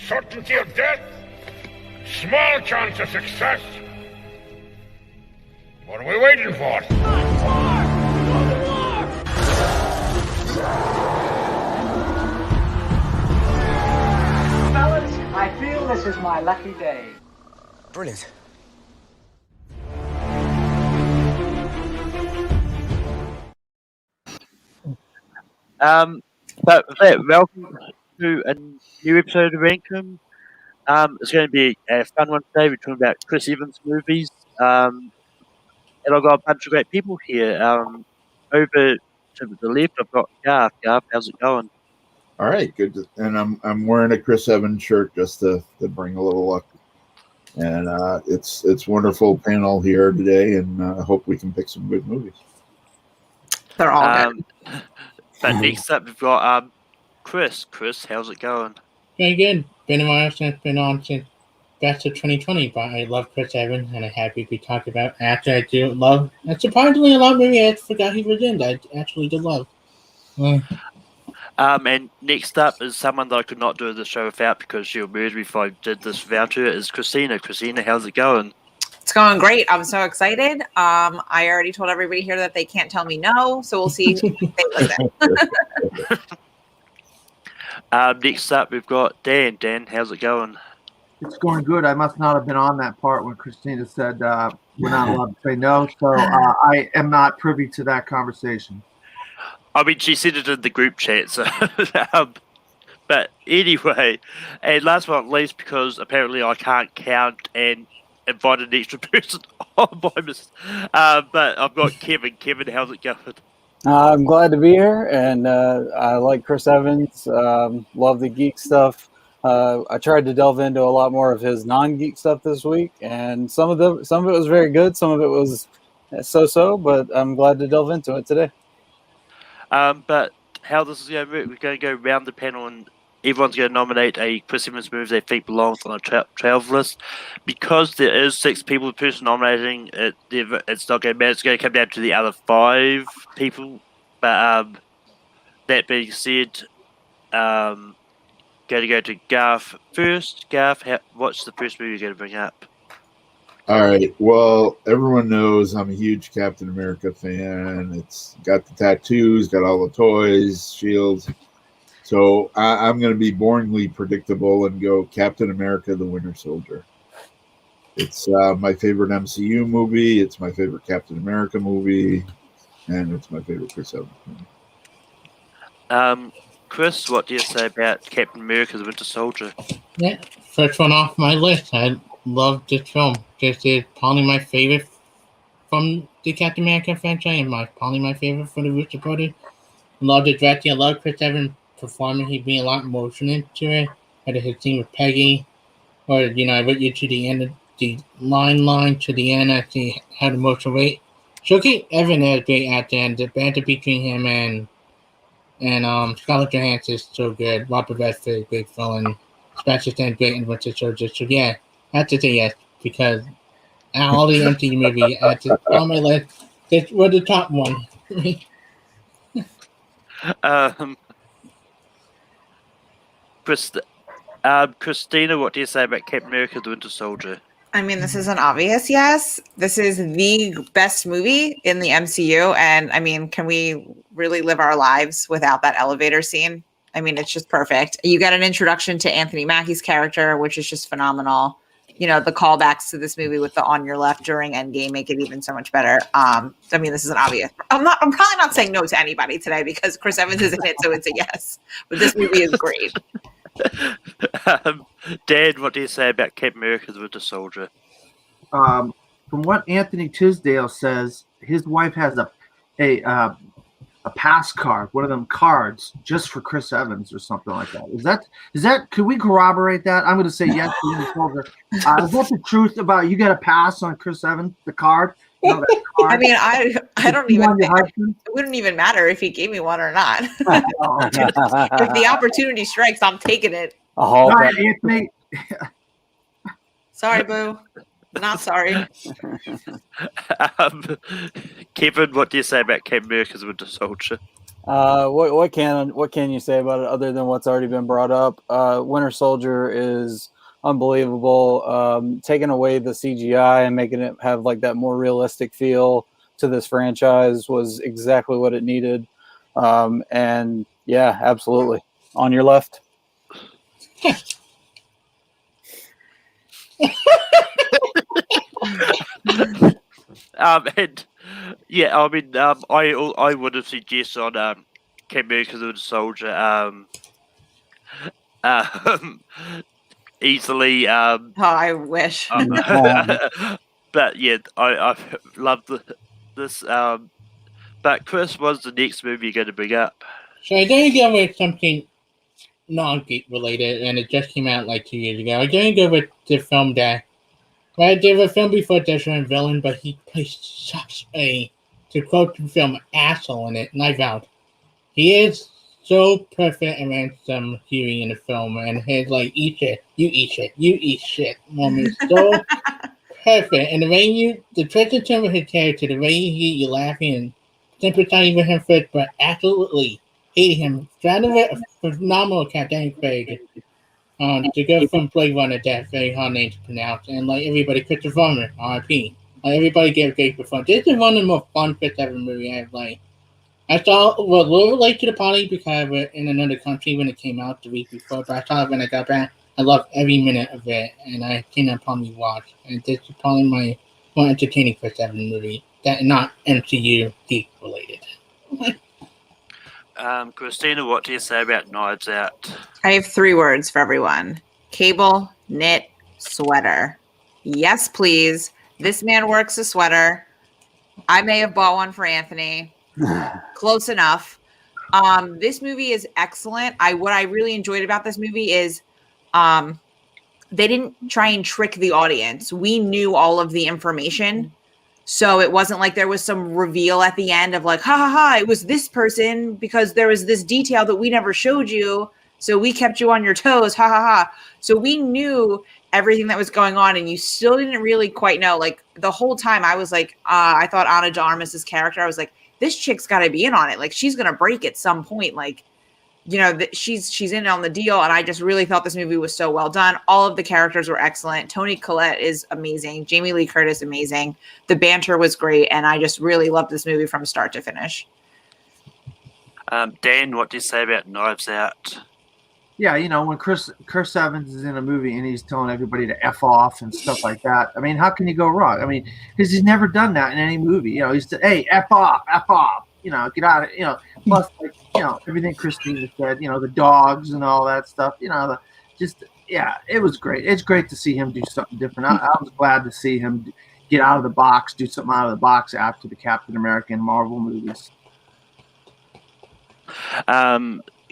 Certainty of death, small chance of success. What are we waiting for? Fellas, I feel this is my lucky day. Brilliant. But with that, welcome to a new episode of Rankum. It's going to be a fun one today. We're talking about Chris Evans movies. And I've got a bunch of great people here. Over to the left, I've got Garth. Garth, how's it going? All right, good. And I'm wearing a Chris Evans shirt just to bring a little luck. And it's wonderful panel here today, and I hope we can pick some good movies. They're all good. But next up, we've got Chris. Chris, how's it going? Very good. Been a while since been on since best of 2020, but I love Chris Evans, and I'm happy to be talked about. Actually, I do love. And surprisingly, a lot of movies I forgot he was in. I actually did love. And next up is someone that I could not do the show without because she'll murder me if I did this without her. Is Christina. Christina, how's it going? It's going great. I'm so excited. I already told everybody here that they can't tell me no, so we'll see if they listen. Next up, we've got Dan. Dan, how's it going? It's going good. I must not have been on that part when Christina said we're not allowed to say no, so I am not privy to that conversation. I mean, she said it in the group chat, so... but anyway, and last but not least, because apparently I can't count and invite an extra person on my but I've got Kevin. Kevin, how's it going? I'm glad to be here, and I like Chris Evans. Love the geek stuff. I tried to delve into a lot more of his non-geek stuff this week, and some of it was very good. Some of it was so-so, but I'm glad to delve into it today. But how this is going to work, we're going to go round the panel and everyone's going to nominate a Chris Evans movie they think belongs on a 12 list. Because there is 6 people per person nominating, it's not going to matter. It's going to come down to the other 5 people. But that being said, going to go to Garth first. Garth, what's the first movie you're going to bring up? All right. Well, everyone knows I'm a huge Captain America fan. It's got the tattoos, got all the toys, shields. So I'm going to be boringly predictable and go Captain America: The Winter Soldier. It's my favorite MCU movie. It's my favorite Captain America movie, and it's my favorite Chris Evans movie. Chris, what do you say about Captain America: The Winter Soldier? Yeah, first one off my list. I love this film. This is probably my favorite from the Captain America franchise, and probably my favorite for the Russo brothers. Love the directing. I love Chris Evans' performance. He bring a lot of emotion into it. Whether his scene with Peggy, or I went you to the end of the line to the end. I see how the emotional weight. So Evan has great at the end. The banter between him and Scarlett Johansson is so good. Robert Redford is great villain. Sebastian Stan great in Winter Soldier. So yeah, I have to say yes because all the MCU movies on my list, this were the top one. Christina, what do you say about Captain America: The Winter Soldier? I mean, this is an obvious yes. This is the best movie in the MCU. And I mean, can we really live our lives without that elevator scene? I mean, it's just perfect. You get an introduction to Anthony Mackie's character, which is just phenomenal. The callbacks to this movie with the on your left during Endgame make it even so much better. I mean, this is an obvious. I'm probably not saying no to anybody today because Chris Evans is in it, so it's a yes. But this movie is great. Dan, what do you say about Captain America: The Winter Soldier? From what Anthony Tisdale says, his wife has a pass card, one of them cards, just for Chris Evans or something like that. Is that? Could we corroborate that? I'm going to say yes. Is that the truth about you got a pass on Chris Evans, the card? That card? I mean, I don't even think it wouldn't even matter if he gave me one or not. If the opportunity strikes, I'm taking it. Anthony. Sorry, boo. Not sorry. Kevin, what do you say about Captain America: The Winter Soldier? What can you say about it other than what's already been brought up? Winter Soldier is unbelievable. Taking away the CGI and making it have like that more realistic feel to this franchise was exactly what it needed. And yeah, absolutely. On your left. And yeah, I mean, I would have suggested on Captain America: The Winter Soldier um, easily. Oh, I wish. But yeah, I love this. But Chris, what's the next movie you're going to bring up? So I'm going to go with something non-geek related, and it just came out like 2 years ago. I'm going to go with the film that, well, there was a film before Desmond Villain, but he plays such a, to quote the film, asshole in it, Knife Out. He is so perfect and some Huey in the film, and his like, eat shit, you eat shit moment is so perfect. And the way the transition with his character, the way you laughing and sympathizing with him first, but absolutely hating him. Trying to get a phenomenal Captain Craig. To go from Blade Runner, that very hard name to pronounce, and like everybody, Christopher Farmer, R.I.P. Like everybody gave a great performance. This is one of the most fun fits ever movie I've like. I saw a little late to the party because I was in another country when it came out the week before, but I saw it when I got back. I loved every minute of it, and I came upon me watch. And this is probably my more entertaining Chris Evans movie that not MCU geek related. Christina, what do you say about Knives Out? I have 3 words for everyone: cable, knit, sweater. Yes, please. This man works a sweater. I may have bought one for Anthony. Close enough. This movie is excellent. What I really enjoyed about this movie is they didn't try and trick the audience. We knew all of the information. So it wasn't like there was some reveal at the end of like, ha ha ha, it was this person because there was this detail that we never showed you. So we kept you on your toes, ha ha ha. So we knew everything that was going on, and you still didn't really quite know. Like the whole time I was like, I thought Ana de Armas's character, I was like, this chick's got to be in on it. Like she's going to break at some point. Like, you know, she's in on the deal. And I just really thought this movie was so well done. All of the characters were excellent. Toni Collette is amazing. Jamie Lee Curtis, amazing. The banter was great. And I just really loved this movie from start to finish. Dan, what do you say about Knives Out? Yeah, you know, when Chris Evans is in a movie and he's telling everybody to F off and stuff like that, I mean, how can you go wrong? I mean, because he's never done that in any movie. You know, he's hey, F off, you know, get out of it, you know, plus, like, you know, everything Christina said, you know, the dogs and all that stuff, you know, yeah, it was great. It's great to see him do something different. I was glad to see him get out of the box, do something out of the box after the Captain America and Marvel movies.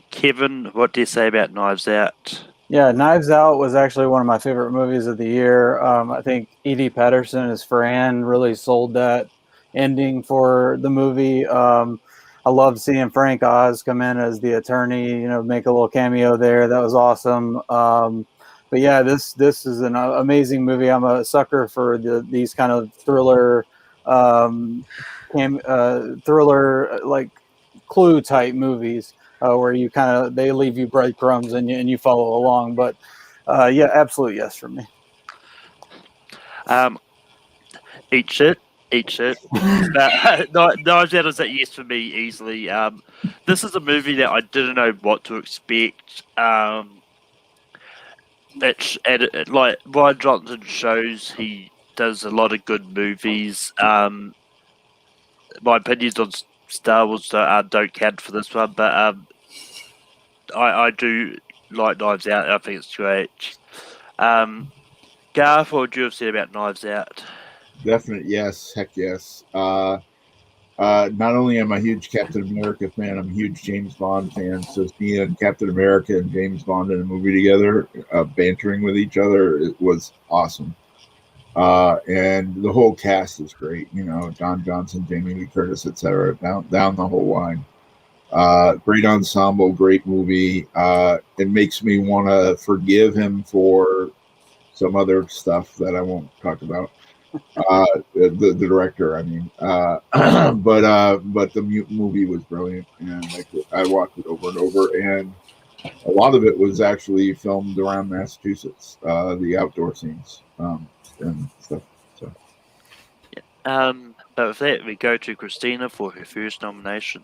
Kevin, what do you say about Knives Out? Yeah, Knives Out was actually one of my favorite movies of the year. I think Edie Patterson as Fran really sold that ending for the movie. I love seeing Frank Oz come in as the attorney, you know, make a little cameo there. That was awesome. But yeah, this is an amazing movie. I'm a sucker for these kind of thriller, like Clue type movies. Where you they leave you breadcrumbs and you follow along. But yeah, absolute yes from me. Eat shit. Knives Out is a yes for me easily. This is a movie that I didn't know what to expect. Like Ryan Johnson shows he does a lot of good movies. My opinions on Star Wars don't count for this one, but I do like Knives Out. I think it's great. Garth, what would you have said about Knives Out? Definite yes, heck yes. Not only am I a huge Captain America fan, I'm a huge James Bond fan. So seeing Captain America and James Bond in a movie together, bantering with each other, it was awesome. And the whole cast is great. You know, Don Johnson, Jamie Lee Curtis, etc. Down the whole line. Great ensemble, great movie. It makes me want to forgive him for some other stuff that I won't talk about. The director, I mean, but the movie was brilliant, and I watched it over and over, and a lot of it was actually filmed around Massachusetts, the outdoor scenes and stuff. So But with that, we go to Christina for her first nomination.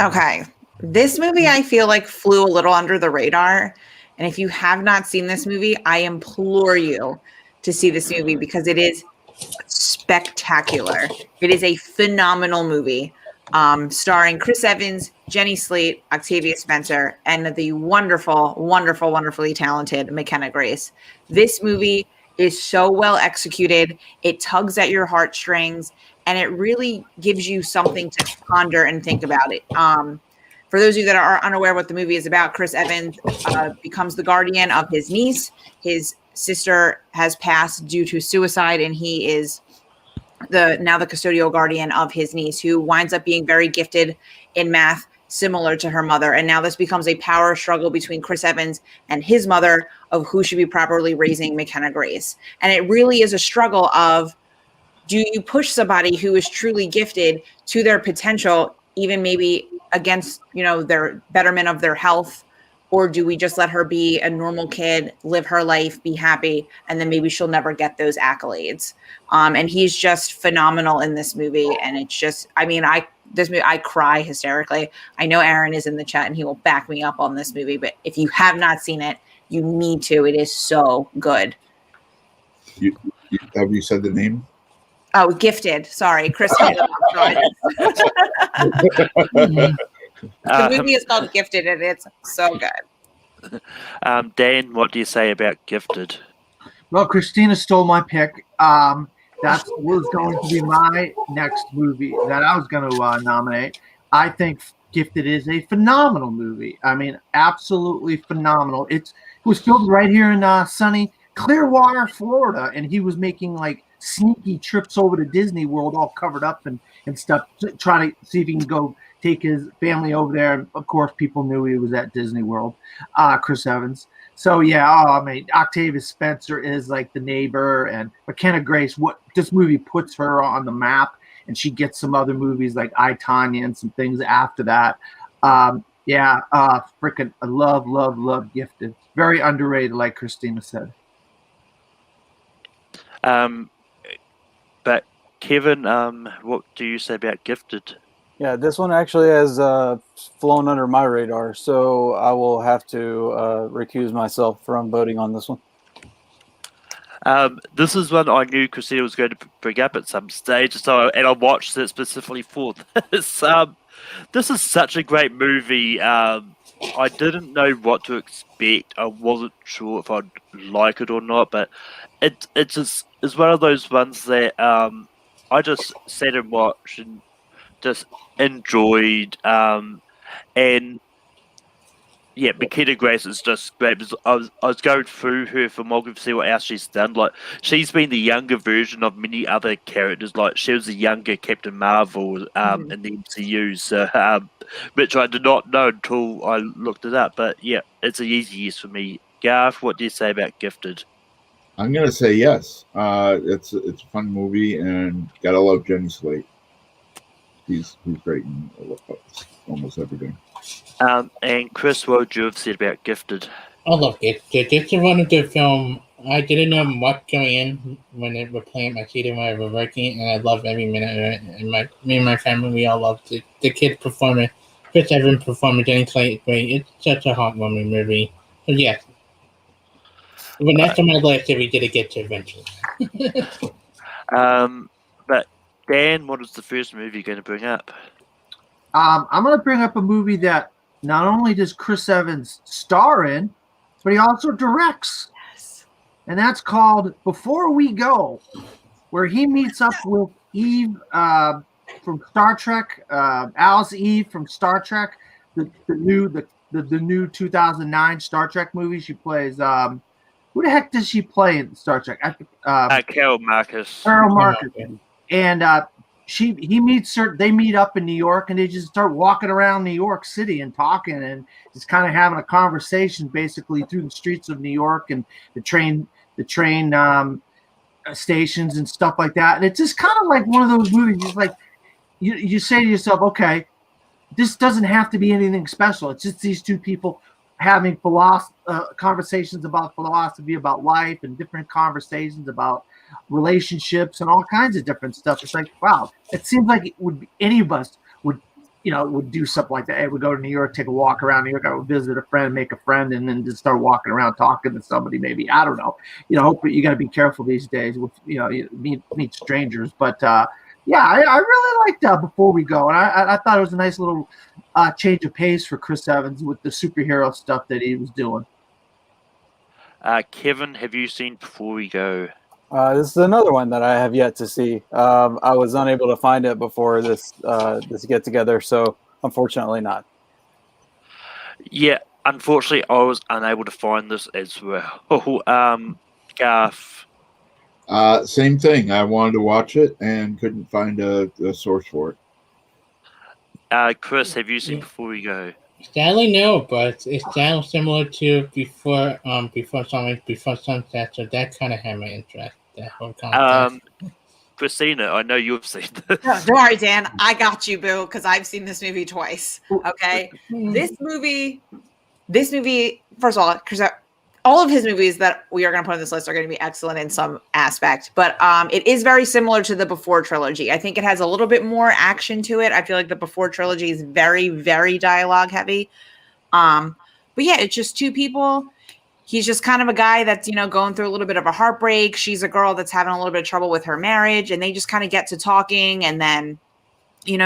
Okay. This movie I feel like flew a little under the radar. And if you have not seen this movie, I implore you to see this movie because it is spectacular. It is a phenomenal movie, starring Chris Evans, Jenny Slate, Octavia Spencer, and the wonderful, wonderful, wonderfully talented McKenna Grace. This movie is so well executed. It tugs at your heartstrings, and it really gives you something to ponder and think about it. For those of you that are unaware what the movie is about, Chris Evans becomes the guardian of his niece. His sister has passed due to suicide, and he is now the custodial guardian of his niece, who winds up being very gifted in math, similar to her mother. And now this becomes a power struggle between Chris Evans and his mother of who should be properly raising McKenna Grace. And it really is a struggle of, do you push somebody who is truly gifted to their potential, even maybe against, their betterment of their health? Or do we just let her be a normal kid, live her life, be happy, and then maybe she'll never get those accolades? And he's just phenomenal in this movie. And it's just, this movie, I cry hysterically. I know Aaron is in the chat and he will back me up on this movie, but if you have not seen it, you need to. It is so good. Have you said the name? Oh, Gifted. Sorry, Chris. The movie is called Gifted, and it's so good. Dan, what do you say about Gifted? Well, Christina stole my pick. That was going to be my next movie that I was going to nominate. I think Gifted is a phenomenal movie. I mean, absolutely phenomenal. It was filmed right here in sunny Clearwater, Florida, and he was making like sneaky trips over to Disney World, all covered up and stuff, to try to see if he can go take his family over there. And of course, people knew he was at Disney World, Chris Evans. So yeah, Octavia Spencer is like the neighbor, and McKenna Grace. What this movie puts her on the map, and she gets some other movies like I, Tonya and some things after that. Freaking I love Gifted. Very underrated, like Christina said. But Kevin, what do you say about Gifted? Yeah, this one actually has flown under my radar, so I will have to recuse myself from voting on this one. This is one I knew Christina was going to bring up at some stage, and I watched it specifically for this. This is such a great movie. I didn't know what to expect. I wasn't sure if I'd like it or not, but it's one of those ones that I just sat and watched and just enjoyed. And yeah, McKenna Grace is just great. Because I was going through her filmography to see what else she's done. Like, she's been the younger version of many other characters. Like, she was the younger Captain Marvel in the MCU. So, which I did not know until I looked it up. But yeah, it's an easy yes for me. Garth, what do you say about Gifted? I'm gonna say yes. It's a fun movie, and gotta love Jenny Slate. He's great in almost everything. And Chris, what would you have said about Gifted? I love Gifted. It's one of the film I didn't know much going in when they were playing my theater when I was working, and I love every minute of it. And me and my family, we all loved it. The kid performing, Chris Evans performing, Jenny Slate, great. It's such a heartwarming movie. So yes, but that's on my list that we did get to eventually. But Dan, what is the first movie you're going to bring up? I'm going to bring up a movie that not only does Chris Evans star in, but he also directs. Yes. And that's called Before We Go, where he meets up with Eve from Star Trek, Alice Eve from Star Trek, the new 2009 Star Trek movie. She plays who the heck does she play in Star Trek? Carol Marcus. Carol Marcus. And he meets her. They meet up in New York, and they just start walking around New York City and talking, and just kind of having a conversation, basically through the streets of New York. And the train stations and stuff like that. And it's just kind of like one of those movies. It's like you say to yourself, okay, this doesn't have to be anything special. It's just these two people having conversations about philosophy, about life, and different conversations about relationships and all kinds of different stuff. It's like, wow, it seems like it would be, any of us would do something like that. Hey, we go to New York, take a walk around New York, I would visit a friend, make a friend, and then just start walking around talking to somebody. Maybe, I don't know. Hopefully you got to be careful these days with you meet strangers. But yeah, I really liked Before We Go, and I thought it was a nice little change of pace for Chris Evans with the superhero stuff that he was doing. Kevin, have you seen Before We Go? This is another one that I have yet to see. I was unable to find it before this get together, so unfortunately not. Yeah, unfortunately, I was unable to find this as well. Garth. Same thing. I wanted to watch it and couldn't find a source for it. Chris, have you seen Before We Go? Sadly, no, but it's kind of similar to Before Sunset, so that kind of had my interest. That whole concept. Christina, I know you've seen this. No, don't worry, Dan. I got you, boo, because I've seen this movie twice. Okay, this movie. First of all, because all of his movies that we are going to put on this list are going to be excellent in some aspect, but it is very similar to the Before trilogy. I think it has a little bit more action to it. I feel like the Before trilogy is very, very dialogue heavy. But yeah, it's just two people. He's just kind of a guy that's, going through a little bit of a heartbreak. She's a girl that's having a little bit of trouble with her marriage, and they just kind of get to talking, and then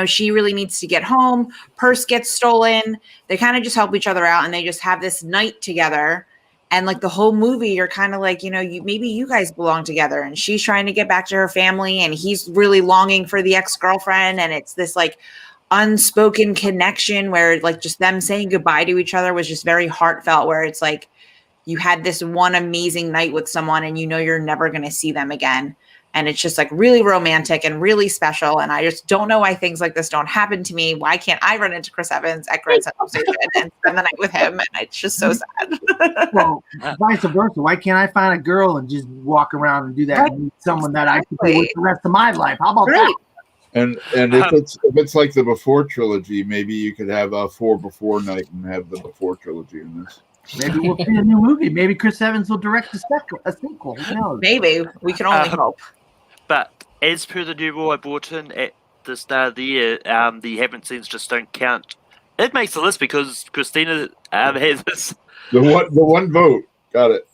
she really needs to get home. Purse gets stolen. They kind of just help each other out, and they just have this night together. And like the whole movie, you're kind of like, maybe you guys belong together, and she's trying to get back to her family, and he's really longing for the ex-girlfriend. And it's this like unspoken connection where like just them saying goodbye to each other was just very heartfelt, where it's like you had this one amazing night with someone and you're never going to see them again. And it's just like really romantic and really special. And I just don't know why things like this don't happen to me. Why can't I run into Chris Evans at Grand Central Station and spend the night with him? And it's just so sad. Well, vice versa. Why can't I find a girl and just walk around and do that and meet someone that I can be with the rest of my life? How about that? And if it's like the Before trilogy, maybe you could have a 4 Before night and have the Before trilogy in this. Maybe we'll see a new movie. Maybe Chris Evans will direct a sequel. Who knows? Maybe. We can only hope. But as per the new rule I brought in at the start of the year, the haven't seens just don't count. It makes the list because Christina has this. The one vote. Got it.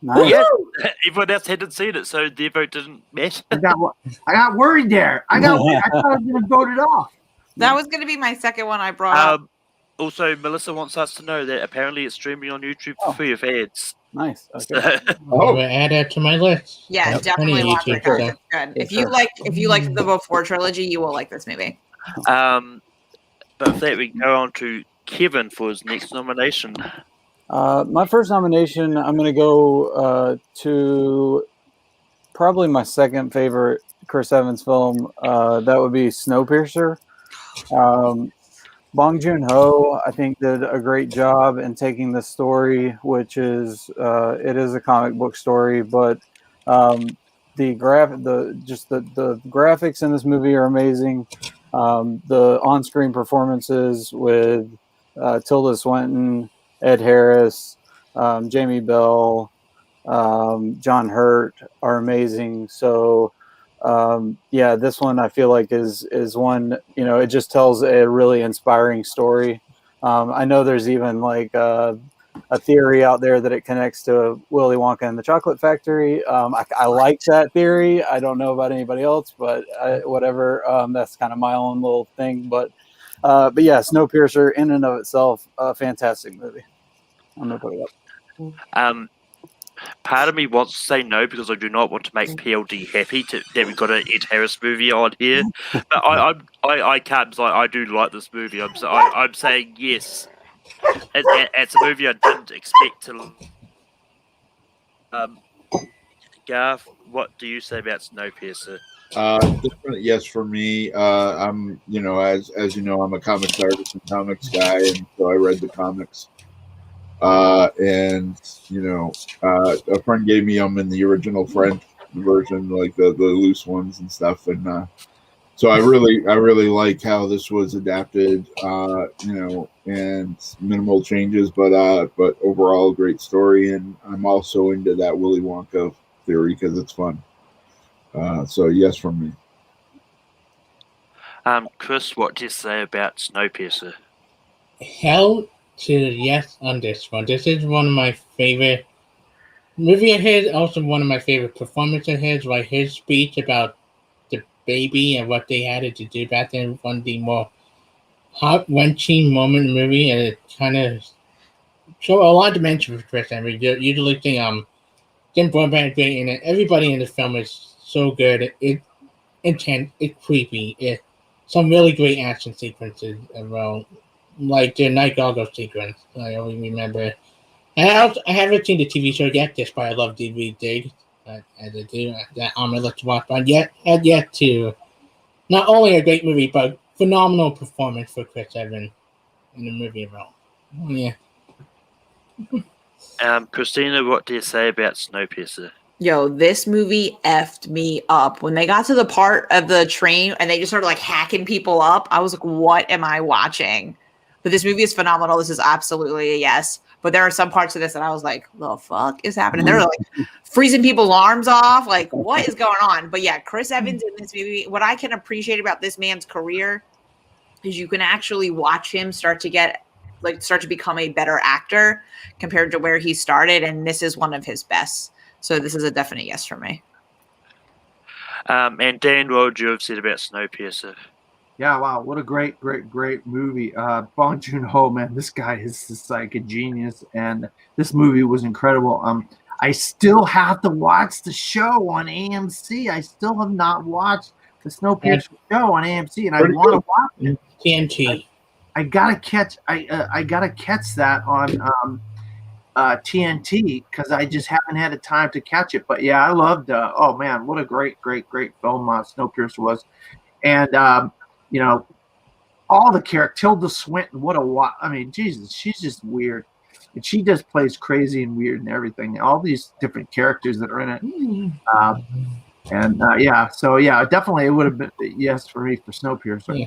Nice. Yeah, everyone else hadn't seen it, so their vote didn't matter. I got worried there. I thought I was going to vote it off. That was going to be my second one I brought up. Also, Melissa wants us to know that apparently it's streaming on YouTube for free of ads. Nice. Okay. I'll add that to my list. Yeah, definitely watch it. It's good. If you like the Before trilogy, you will like this movie. But with that, we can go on to Kevin for his next nomination. My first nomination, I'm going to go to probably my second favorite Chris Evans film. That would be Snowpiercer. Bong Joon-ho, I think, did a great job in taking the story, which is it is a comic book story, but the graphics in this movie are amazing. The on-screen performances with Tilda Swinton, Ed Harris, Jamie Bell, John Hurt are amazing. So this one I feel like is one, it just tells a really inspiring story. I know there's even like a theory out there that it connects to Willy Wonka and the Chocolate Factory. I like that theory. I don't know about anybody else, but whatever. That's kind of my own little thing. But yeah, Snowpiercer in and of itself, a fantastic movie. I'm gonna put it up. Part of me wants to say no because I do not want to make PLD happy that we've got an Ed Harris movie on here. But I can't. I do like this movie. I'm saying yes. It's a movie I didn't expect to. Garth, what do you say about Snowpiercer? Yes, for me. I'm, as you know, I'm a comics artist and comics guy, and so I read the comics. And a friend gave me them in the original French, version, like the loose ones and stuff. And so I really like how this was adapted, and minimal changes, but overall great story. And I'm also into that Willy Wonka theory because it's fun. So yes from me. Chris, what do you say about Snowpiercer? Hell to yes on this one. This is one of my favorite movie of his, also one of my favorite performances of his, like his speech about the baby and what they had to do back then, one of the more heart-wrenching moment in the movie, and it kind of showed a lot of dimension for Chris Evans. You usually think Jim Broadbent great, and everybody in the film is so good. It's intense, it's creepy, it's some really great action sequences as well, like the Night Goggle sequence. I always remember. I haven't seen the TV show yet, just but I love DVD. As I do that on my list to watch, but had yet to. Not only a great movie, but phenomenal performance for Chris Evans in the movie role. Yeah. Christina, what do you say about Snowpiercer? Yo, this movie effed me up. When they got to the part of the train and they just started like hacking people up, I was like, what am I watching? But this movie is phenomenal. This is absolutely a yes. But there are some parts of this that I was like, the fuck is happening? They're like freezing people's arms off. Like, what is going on? But yeah, Chris Evans in this movie, what I can appreciate about this man's career is you can actually watch him start to become a better actor compared to where he started. And this is one of his best. So this is a definite yes for me. And Dan, what would you have said about Snowpiercer? Yeah, wow, what a great movie. Bong Joon-ho, man, this guy is just like a genius, and this movie was incredible. I still have to watch the show on AMC. I still have not watched the Snowpiercer show on AMC, and I want to watch it. TNT. I gotta catch that on TNT because I just haven't had the time to catch it. But yeah, I loved. Oh man, what a great film Snowpiercer was, and all the characters. Tilda Swinton, I mean, Jesus, she's just weird, and she just plays crazy and weird and everything. All these different characters that are in it, yeah. So yeah, definitely it would have been a yes for me for Snowpiercer. Yeah.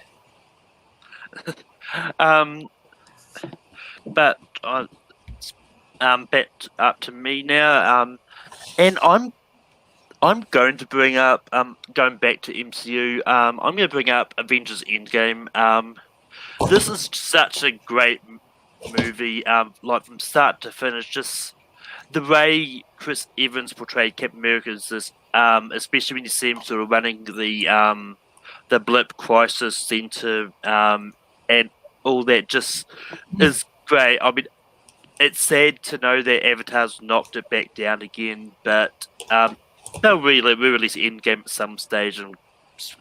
But back up to me now. And I'm going to bring up going back to MCU. I'm going to bring up Avengers Endgame. This is such a great movie. Like from start to finish, just the way Chris Evans portrayed Captain America is this, especially when you see him sort of running the blip crisis center, and all that, just is great. I mean, it's sad to know that Avatar's knocked it back down again, but they'll re-release Endgame at some stage and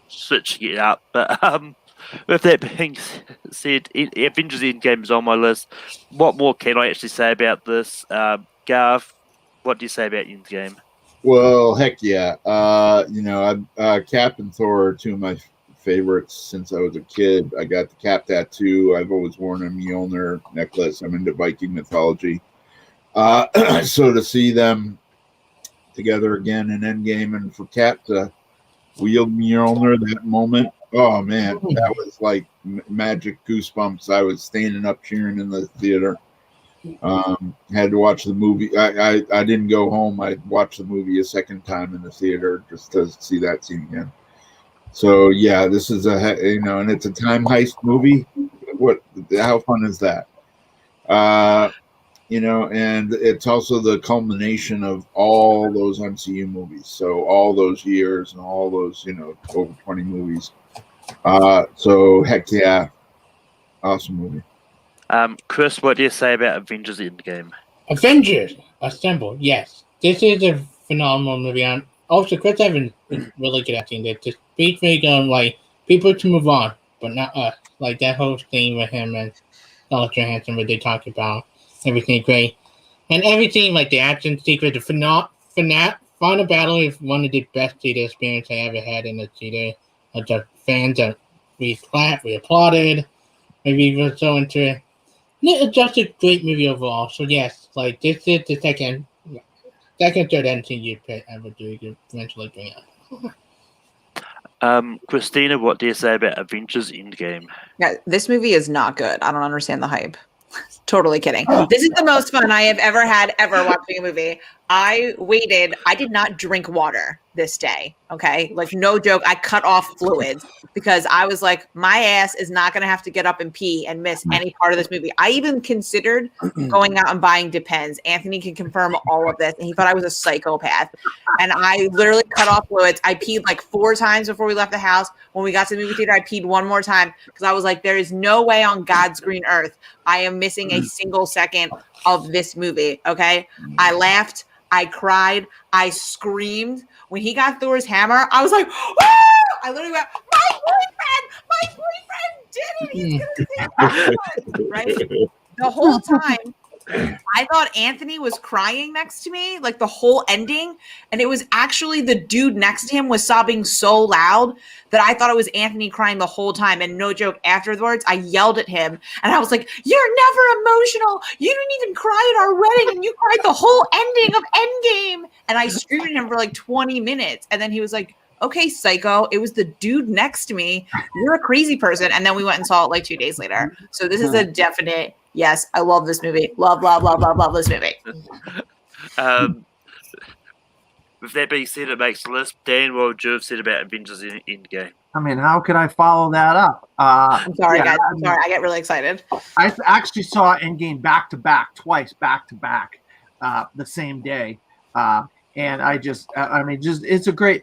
switch it up. But with that being said, Avengers Endgame is on my list. What more can I actually say about this? Garth, what do you say about Endgame? Well, heck yeah. Cap and Thor are two of my favorites since I was a kid. I got the Cap tattoo. I've always worn a Mjolnir necklace. I'm into Viking mythology. So to see them together again in Endgame and for Cap to wield Mjolnir that moment, oh man, that was like magic goosebumps. I was standing up cheering in the theater. Had to watch the movie. I didn't go home. I watched the movie a second time in the theater just to see that scene again. So yeah, this is and it's a time heist movie. How fun is that? And it's also the culmination of all those MCU movies. So all those years and all those, over 20 movies. So heck yeah, awesome movie. Chris, what do you say about Avengers Endgame? Avengers Assemble. Yes, this is a phenomenal movie. And also, Chris Evans is really good acting. That just speaks me going like people to move on, but not us. Like that whole thing with him and Scarlett Johansson, where they talk about everything great and everything like the action sequence. The final battle is one of the best theater experiences I ever had in the theater. The fans we clapped, we applauded, maybe we were so into it. It's just a great movie overall. So yes, like this is the second second, third, anything you ever do, you eventually bring up. Christina, what do you say about Avengers Endgame? Yeah, this movie is not good. I don't understand the hype. Totally kidding. This is the most fun I have ever had watching a movie. I did not drink water this day. Okay. Like, no joke. I cut off fluids because I was like, my ass is not going to have to get up and pee and miss any part of this movie. I even considered going out and buying Depends. Anthony can confirm all of this. And he thought I was a psychopath. And I literally cut off fluids. I peed like 4 times before we left the house. When we got to the movie theater, I peed one more time because I was like, there is no way on God's green earth I am missing a single second of this movie. Okay. I laughed. I cried. I screamed. When he got Thor's hammer, I was like, "Ah!" I literally went, my boyfriend did it. He's going to save right? The whole time, I thought Anthony was crying next to me, like the whole ending. And it was actually the dude next to him was sobbing so loud that I thought it was Anthony crying the whole time. And no joke, afterwards, I yelled at him and I was like, "You're never emotional. You didn't even cry at our wedding and you cried the whole ending of Endgame." And I screamed at him for like 20 minutes. And then he was like, "Okay, psycho. It was the dude next to me. You're a crazy person." And then we went and saw it like 2 days later. So this is a definite yes. I love this movie. Love this movie. With that being said, it makes the list. Dan, what would you have said about Avengers Endgame? I mean, how could I follow that up? I'm sorry, guys. I'm sorry. I get really excited. I actually saw Endgame twice back to back, the same day, and it's a great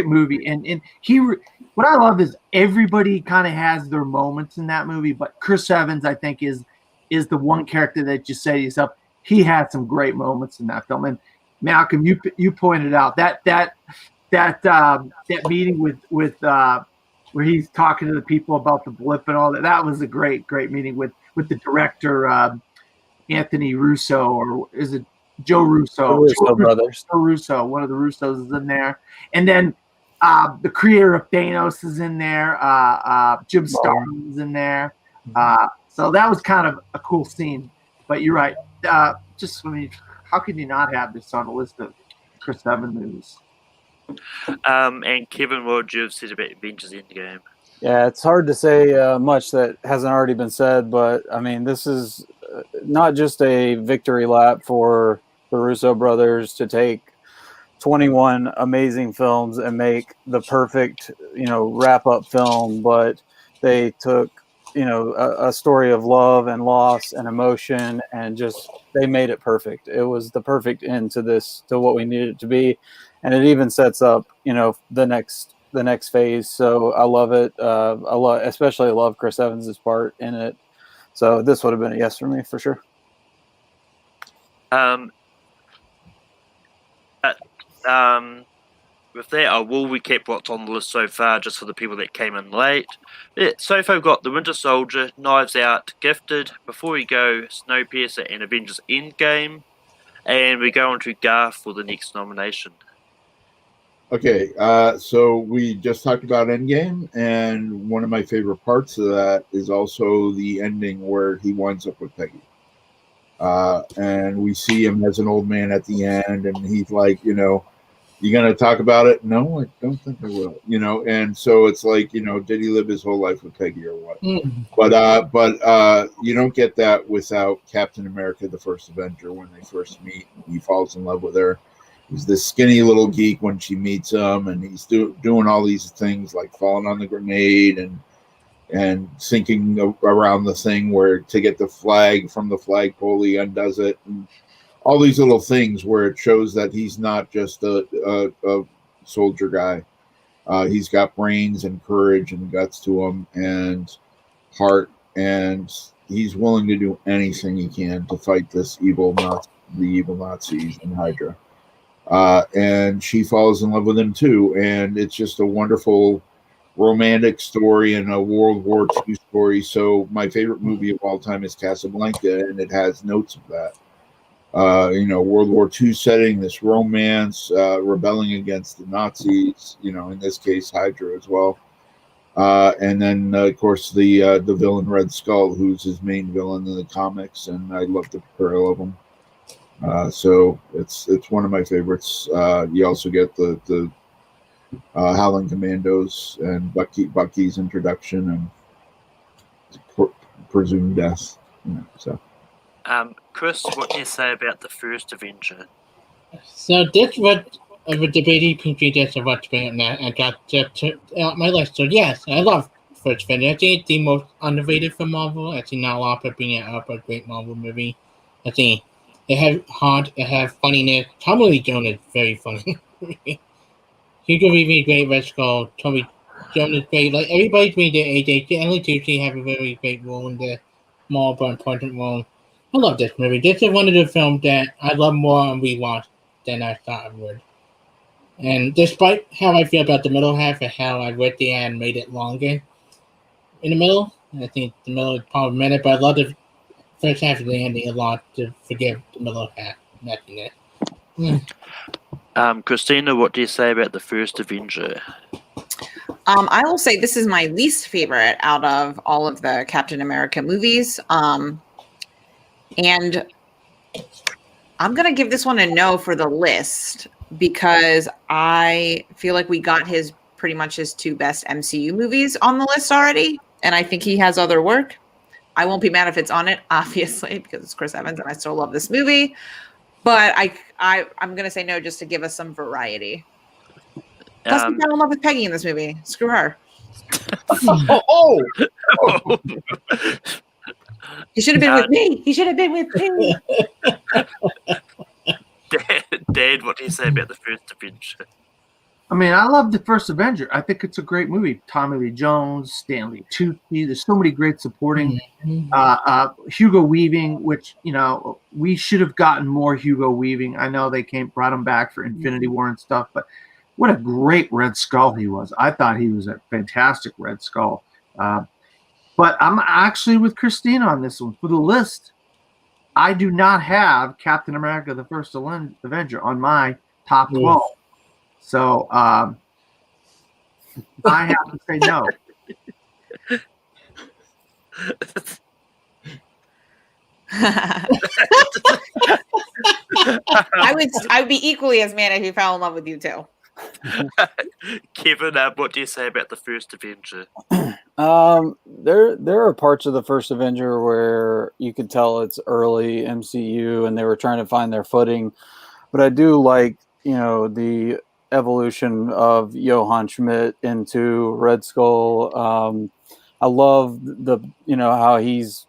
movie. And what I love is everybody kind of has their moments in that movie, but Chris Evans, I think, is the one character that you say to yourself, he had some great moments in that film. And Malcolm, you pointed out that meeting with where he's talking to the people about the blip and all that. That was a great meeting with the director Anthony Russo, or is it Joe Russo? Russo brothers. Joe Russo, one of the Russos is in there, and then the creator of Thanos is in there. Jim Starlin is in there. So that was kind of a cool scene. But you're right. How can you not have this on a list of Chris Evans movies? And Kevin, what would you have said about Avengers Endgame? Yeah, it's hard to say much that hasn't already been said, but I mean, this is not just a victory lap for the Russo brothers to take 21 amazing films and make the perfect, wrap-up film, but they took, a story of love and loss and emotion, and just they made it perfect. It was the perfect end to what we needed it to be, and it even sets up, the next phase. So I love it. Especially love Chris Evans' part in it. So this would have been a yes for me for sure. With that, I will recap what's on the list so far, just for the people that came in late. So far, we've got The Winter Soldier, Knives Out, Gifted, Before We Go, Snowpiercer, and Avengers Endgame. And we go on to Garth for the next nomination. Okay, so we just talked about Endgame, and one of my favorite parts of that is also the ending where he winds up with Peggy. And we see him as an old man at the end, and he's like, you going to talk about it? No, I don't think I will. And so it's like, did he live his whole life with Peggy or what? But you don't get that without Captain America, the First Avenger, when they first meet. He falls in love with her. He's this skinny little geek when she meets him, and he's doing all these things like falling on the grenade and sinking around the thing where to get the flag from the flagpole, he undoes it. And all these little things where it shows that he's not just a soldier guy. He's got brains and courage and guts to him and heart, and he's willing to do anything he can to fight the evil Nazis and Hydra. And she falls in love with him too, and it's just a wonderful romantic story and a World War II story. So my favorite movie of all time is Casablanca, and it has notes of that. World War II setting, this romance, rebelling against the Nazis, in this case, Hydra as well. And then, of course, the villain Red Skull, who's his main villain in the comics, and I love the portrayal of him. So it's one of my favorites. You also get the Howling Commandos and Bucky's introduction and presumed death. So Chris, what do you say about the first Avenger? So this what I was debating between this and what's been now and got to my list. So yes, I love First Avenger. I think it's the most underrated for Marvel. I think not a lot of people bring it up, a great Marvel movie. I think it has heart, it has funniness. Tommy Lee Jones is very funny. Hugo Weaving is great, Red Skull, Tommy Jones is great. Like everybody's bringing their age. Stanley Tucci have a very great role in the small but important role. I love this movie. This is one of the films that I love more on rewatch than I thought I would. And despite how I feel about the middle half and how I wish they had made it longer in the middle, I think the middle is problematic, but I love the first half of the ending a lot to forgive the middle half messiness. Christina, what do you say about the first Avenger? I will say this is my least favorite out of all of the Captain America movies. And I'm going to give this one a no for the list because I feel like we got pretty much his two best MCU movies on the list already. And I think he has other work. I won't be mad if it's on it, obviously, because it's Chris Evans and I still love this movie. But I'm going to say no just to give us some variety. Plus, he fell in love with Peggy in this movie. Screw her. He should have been with me. He should have been with me. Dad, what do you say about the first Avenger? I mean, I love the first Avenger. I think it's a great movie. Tommy Lee Jones, Stanley Tucci. There's so many great supporting. Hugo Weaving, which we should have gotten more Hugo Weaving. I know they brought him back for Infinity War and stuff, but what a great Red Skull he was. I thought he was a fantastic Red Skull. But I'm actually with Christina on this one. For the list, I do not have Captain America, the First Avenger on my top 12. So I have to say no. I would be equally as mad if he fell in love with you too. Kevin, what do you say about the first Avenger? There are parts of the first Avenger where you could tell it's early MCU and they were trying to find their footing, but I do like the evolution of Johann Schmidt into Red Skull. I love how he's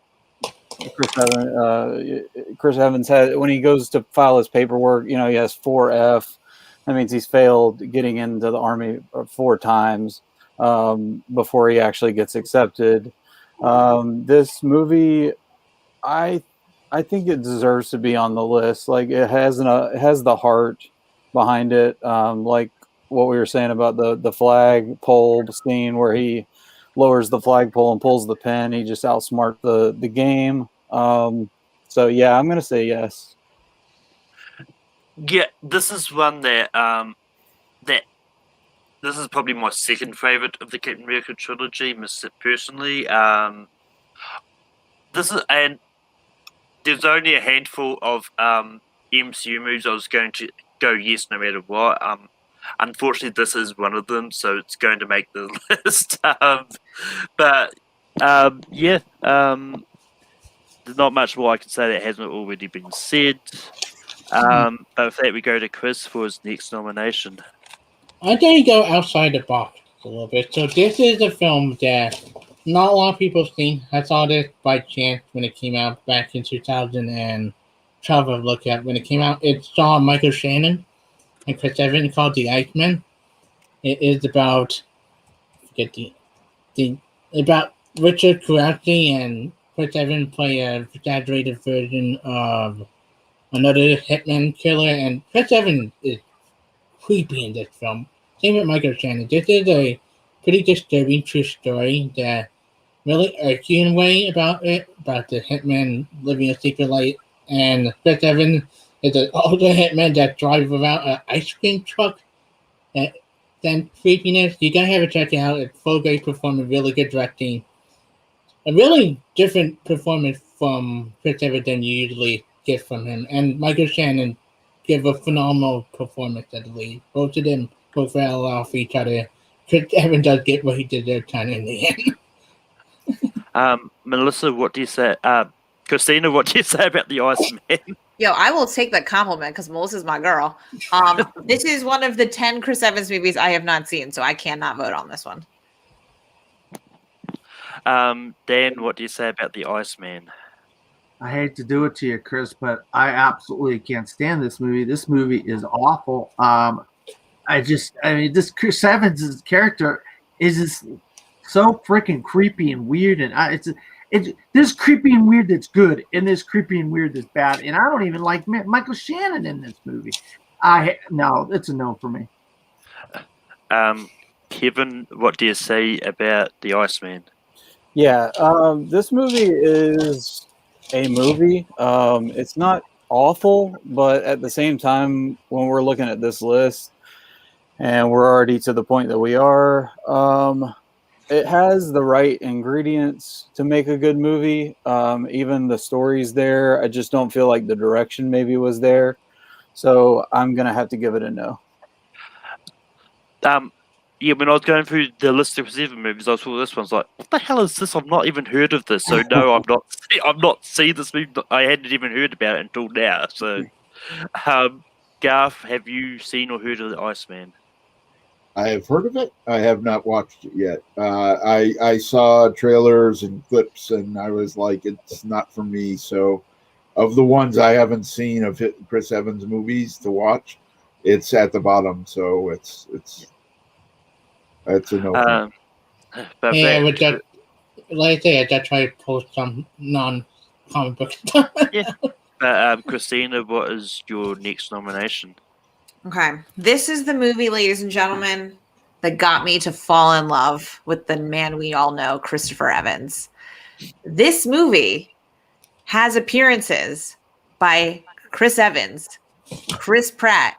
Chris Evans had when he goes to file his paperwork. He has 4F. That means he's failed getting into the Army 4 times before he actually gets accepted. This movie, I think it deserves to be on the list. Like it has the heart behind it. Like what we were saying about the flag pole scene where he lowers the flagpole and pulls the pin. He just outsmarts the game. So yeah, I'm gonna say yes. Yeah, this is one that this is probably my second favorite of the Captain America trilogy, personally. This is, and there's only a handful of MCU movies I was going to go yes no matter what. Unfortunately, this is one of them, so it's going to make the list. There's not much more I can say that hasn't already been said. But with that, we go to Chris for his next nomination. I'm going to go outside the box a little bit. So this is a film that not a lot of people have seen. I saw this by chance when it came out back in 2012. I've looked at when it came out. It saw Michael Shannon and Chris Evans called The Iceman. It is about about Richard Kowalski and Chris Evans play a exaggerated version of another hitman killer, and Chris Evans is creepy in this film. Same with Michael Shannon. This is a pretty disturbing true story that really irks you in a way about the hitman living a secret life. And Chris Evans is an older hitman that drives around an ice cream truck. Then creepiness, you gotta have to check it out. It's full great performance, really good directing. A really different performance from Chris Evans than you usually get from him. And Michael Shannon gave a phenomenal performance at the lead. Both of them both fell off each other. Chris Evans does get what he deserved kind of in the end. Melissa, what do you say? Christina, what do you say about the Iceman? Yo, I will take that compliment because Melissa's my girl. This is one of the 10 Chris Evans movies I have not seen, so I cannot vote on this one. Dan, what do you say about the Iceman? I hate to do it to you, Chris, but I absolutely can't stand this movie. This movie is awful. This Chris Evans' character is just so freaking creepy and weird, and there's creepy and weird that's good, and there's creepy and weird that's bad, and I don't even like Michael Shannon in this movie. No, it's a no for me. Kevin, what do you say about the Iceman? Yeah, this movie is a movie. It's not awful, but at the same time, when we're looking at this list, and we're already to the point that we are, it has the right ingredients to make a good movie. Even the story's there. I just don't feel like the direction maybe was there. So I'm going to have to give it a no. Yeah, when I was going through the list of 7 movies, I saw this one's like, what the hell is this? I've not even heard of this. So no, I've not seen this movie. I hadn't even heard about it until now. So, Garth, have you seen or heard of the Iceman? I have heard of it. I have not watched it yet. I saw trailers and clips, and I was like, it's not for me. So, of the ones I haven't seen of Chris Evans movies to watch, it's at the bottom. So it's a no. Yeah, with that, like I said, I try to post some non-comic book stuff. Yeah. Christina, what is your next nomination? Okay. This is the movie, ladies and gentlemen, that got me to fall in love with the man we all know, Christopher Evans. This movie has appearances by Chris Evans, Chris Pratt,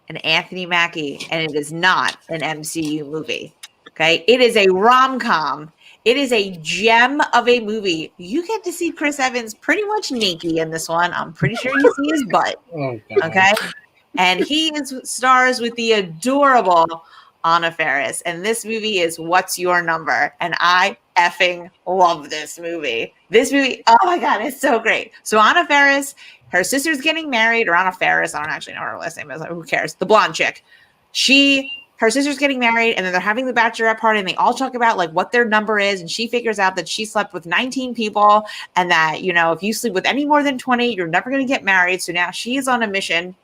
and Anthony Mackie, and it is not an MCU movie. Okay. It is a rom-com. It is a gem of a movie. You get to see Chris Evans pretty much naked in this one. I'm pretty sure you see his butt. Okay. And he stars with the adorable Anna Faris. And this movie is What's Your Number? And I effing love this movie. This movie, oh my God, it's so great. So Anna Faris, her sister's getting married, or Anna Faris, I don't actually know what her last name is. Who cares? The blonde chick. Her sister's getting married, and then they're having the bachelorette party, and they all talk about like what their number is. And she figures out that she slept with 19 people, and that, you know, if you sleep with any more than 20, you're never going to get married. So now she is on a mission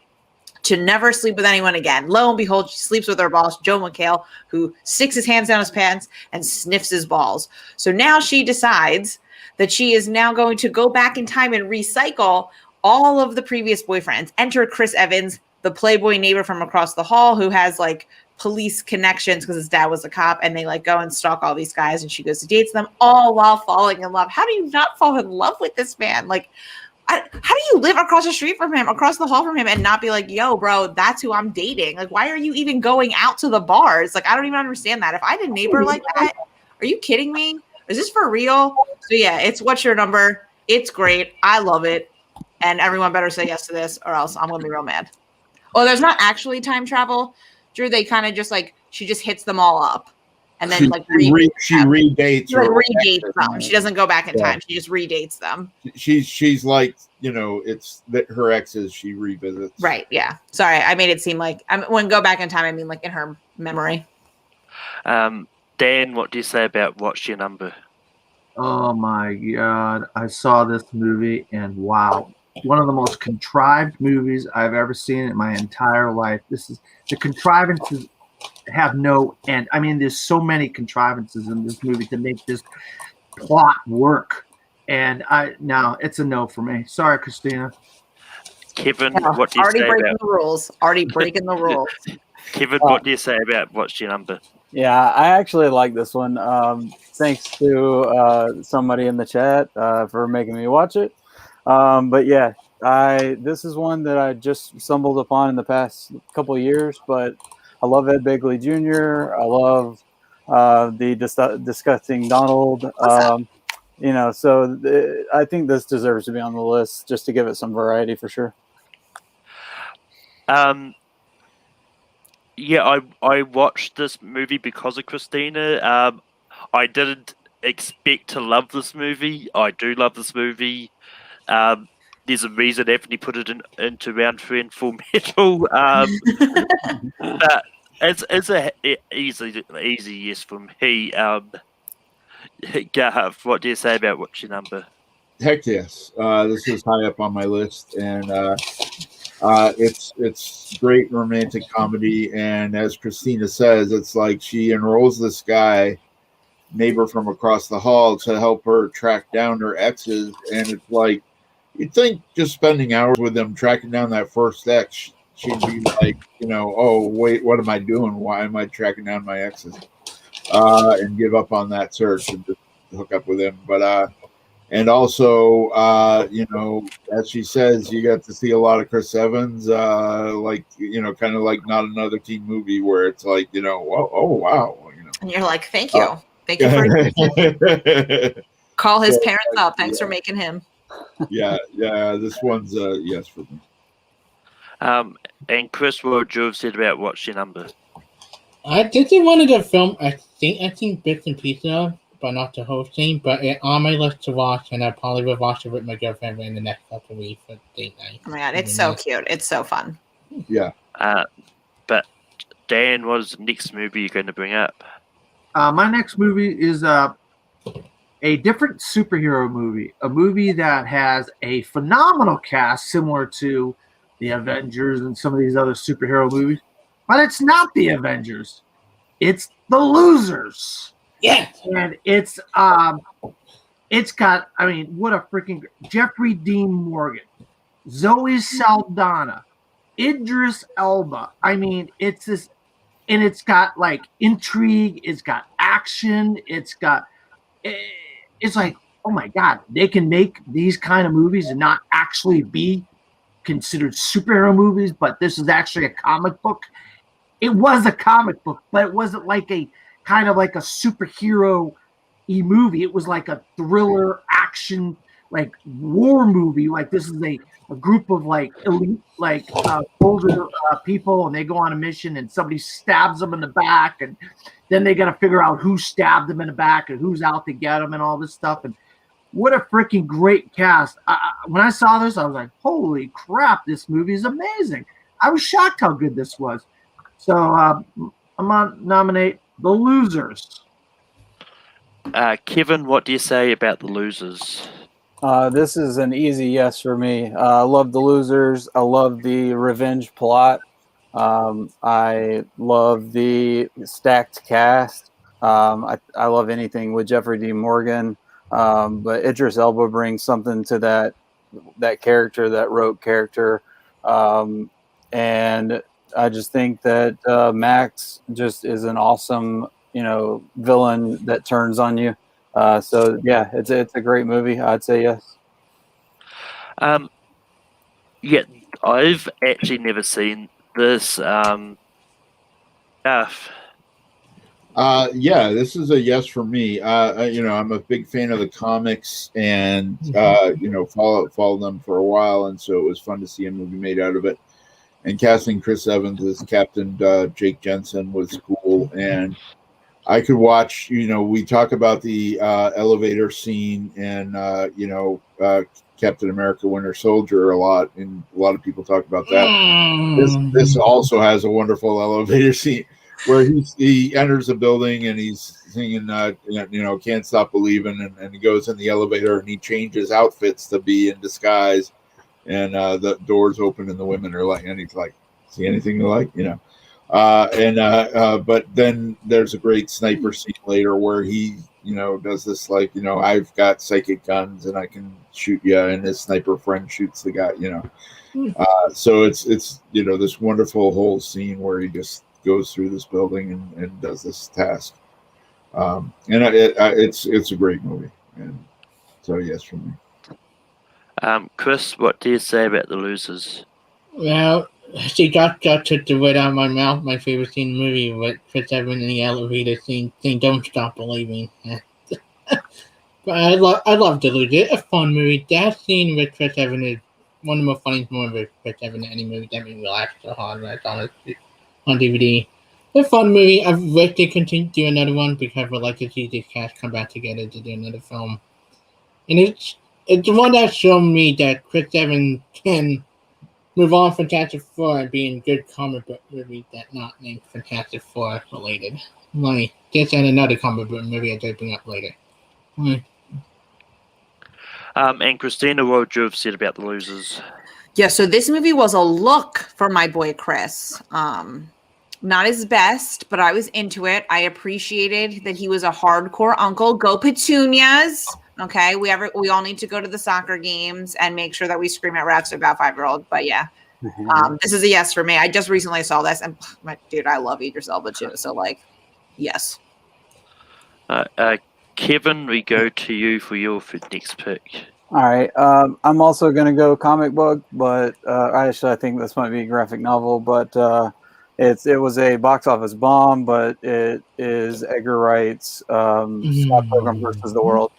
to never sleep with anyone again. Lo and behold, she sleeps with her boss, Joe McHale, who sticks his hands down his pants and sniffs his balls. So now she decides that she is now going to go back in time and recycle all of the previous boyfriends. Enter Chris Evans, the playboy neighbor from across the hall who has like police connections because his dad was a cop, and they like go and stalk all these guys, and she goes to dates them all while falling in love. How do you not fall in love with this man? Like, how do you live across the street from him, across the hall from him, and not be like, yo, bro, that's who I'm dating? Like, why are you even going out to the bars? Like, I don't even understand that. If I had a neighbor like that, are you kidding me? Is this for real? So yeah, it's What's Your Number? It's great. I love it. And everyone better say yes to this, or else I'm going to be real mad. Oh, there's not actually time travel, Drew. They kind of just like, she just hits them all up. And then she redates them. She doesn't go back in time. She just redates them. She's like, you know, it's that her exes she revisits. Right. Yeah. Sorry, I made it seem like when go back in time, I mean like in her memory. Dan, what do you say about What's Your Number? Oh my God, I saw this movie and wow, one of the most contrived movies I've ever seen in my entire life. This is the contrivances have no end. I mean, there's so many contrivances in this movie to make this plot work. And it's a no for me. Sorry, Christina. Kevin, what do you say about the rules? Already breaking the rules. Kevin, what do you say about What's Your Number? Yeah, I actually like this one. Thanks to somebody in the chat for making me watch it. But yeah, this is one that I just stumbled upon in the past couple of years, but I love Ed Begley Jr. I love the disgusting Donald. So I think this deserves to be on the list just to give it some variety for sure. Yeah, I watched this movie because of Christina. I didn't expect to love this movie. I do love this movie. There's a reason Anthony put it into round 3 and Full Metal. But it's a easy yes from me. Gav, what do you say about what's your number? Heck yes. This is high up on my list, and it's great romantic comedy. And as Christina says, it's like she enrolls this guy, neighbor from across the hall, to help her track down her exes. And it's like, you'd think just spending hours with them tracking down that first ex, she'd be like, oh wait, what am I doing? Why am I tracking down my exes? And give up on that search and just hook up with him. But and also, as she says, you got to see a lot of Chris Evans, kind of like Not Another Teen Movie, where it's like, oh wow, And you're like, thank you. Thank you for call his parents up. Thanks for making him. Yeah, this one's yes for me. And Chris, what would you have said about What's Your Number? This is one of the film I've seen bits and pieces of, but not the whole thing. But it's on my list to watch, and I probably will watch it with my girlfriend in the next couple of weeks for date night. Oh my god, it's so cute. It's so fun. Yeah. But Dan, what is the next movie you're going to bring up? My next movie is a different superhero movie, a movie that has a phenomenal cast similar to the Avengers and some of these other superhero movies, but it's not the Avengers. It's The Losers. Yeah. And it's got, what a freaking Jeffrey Dean Morgan, Zoe Saldana, Idris Elba. It's this, and it's got like intrigue, it's got action, it's like, oh my God, they can make these kind of movies and not actually be considered superhero movies, but this is actually a comic book. It was a comic book, but it wasn't like a kind of like a superhero-y movie. It was like a thriller action, like war movie. Like this is a group of like elite, like older people, and they go on a mission, and somebody stabs them in the back, and then they got to figure out who stabbed them in the back and who's out to get them and all this stuff. And what a freaking great cast. When I saw this, I was like, holy crap, this movie is amazing. I was shocked how good this was. So I'm going to nominate The Losers. Kevin, what do you say about The Losers? This is an easy yes for me. I love The Losers. I love the revenge plot. I love the stacked cast. I love anything with Jeffrey Dean Morgan. But Idris Elba brings something to that character, that rogue character. And I just think that Max just is an awesome, villain that turns on you. So yeah, it's a great movie. I'd say yes. Yeah, I've actually never seen this. Yeah, this is a yes for me. I'm a big fan of the comics, and followed them for a while, and so it was fun to see a movie made out of it. And casting Chris Evans as Captain Jake Jensen was cool, and I could watch. We talk about the elevator scene and Captain America: Winter Soldier a lot, and a lot of people talk about that. This also has a wonderful elevator scene where he enters a building and he's singing, Can't Stop Believing, and he goes in the elevator and he changes outfits to be in disguise, and the doors open and the women are like, and he's like, see anything you like, but then there's a great sniper scene later where he, does this like, I've got psychic guns and I can shoot you, and his sniper friend shoots the guy, so it's this wonderful whole scene where he just goes through this building and does this task, and it's a great movie, and so yes for me. Chris, what do you say about The Losers? Well, she got took the word out of my mouth. My favorite scene in the movie with Chris Evans in the elevator scene, saying "Don't Stop Believing." But I love Deluge. It's a fun movie. That scene with Chris Evans is one of the most funniest moments with Chris Evans in any movie that made me laugh so hard when I saw it on DVD. It's a fun movie. I wish they continue to do another one because I'd like to see these cast come back together to do another film. And it's the one that showed me that Chris Evans can move on from Fantastic Four and being good comic book movie that not named Fantastic Four related. Like this and another comic book movie I'll bring up later. And Christina, what would you have said about The Losers? Yeah, so this movie was a look for my boy Chris. Not his best, but I was into it. I appreciated that he was a hardcore uncle. Go Petunias. Okay, we all need to go to the soccer games and make sure that we scream at refs about 5-year-old. But yeah, this is a yes for me. I just recently saw this, and dude, I love Idris Elba too. So like, yes. Kevin, we go to you for your next pick. All right. I'm also going to go comic book, but actually I think this might be a graphic novel, but it was a box office bomb, but it is Edgar Wright's Scott Pilgrim versus the World.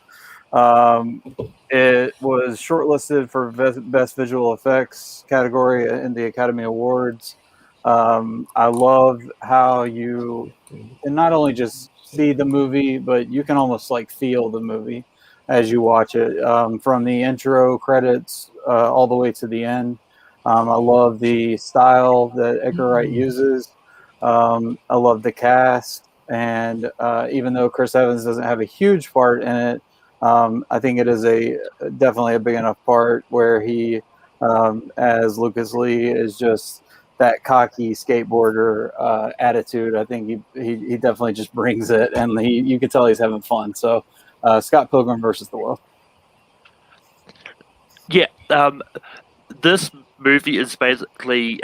It was shortlisted for best visual effects category in the Academy Awards. I love how you can not only just see the movie, but you can almost like feel the movie as you watch it, from the intro credits all the way to the end. I love the style that Edgar Wright uses. I love the cast, and even though Chris Evans doesn't have a huge part in it, I think it is definitely a big enough part where he, as Lucas Lee, is just that cocky skateboarder attitude. I think he definitely just brings it, and you can tell he's having fun. So Scott Pilgrim versus the World. Yeah, this movie is basically,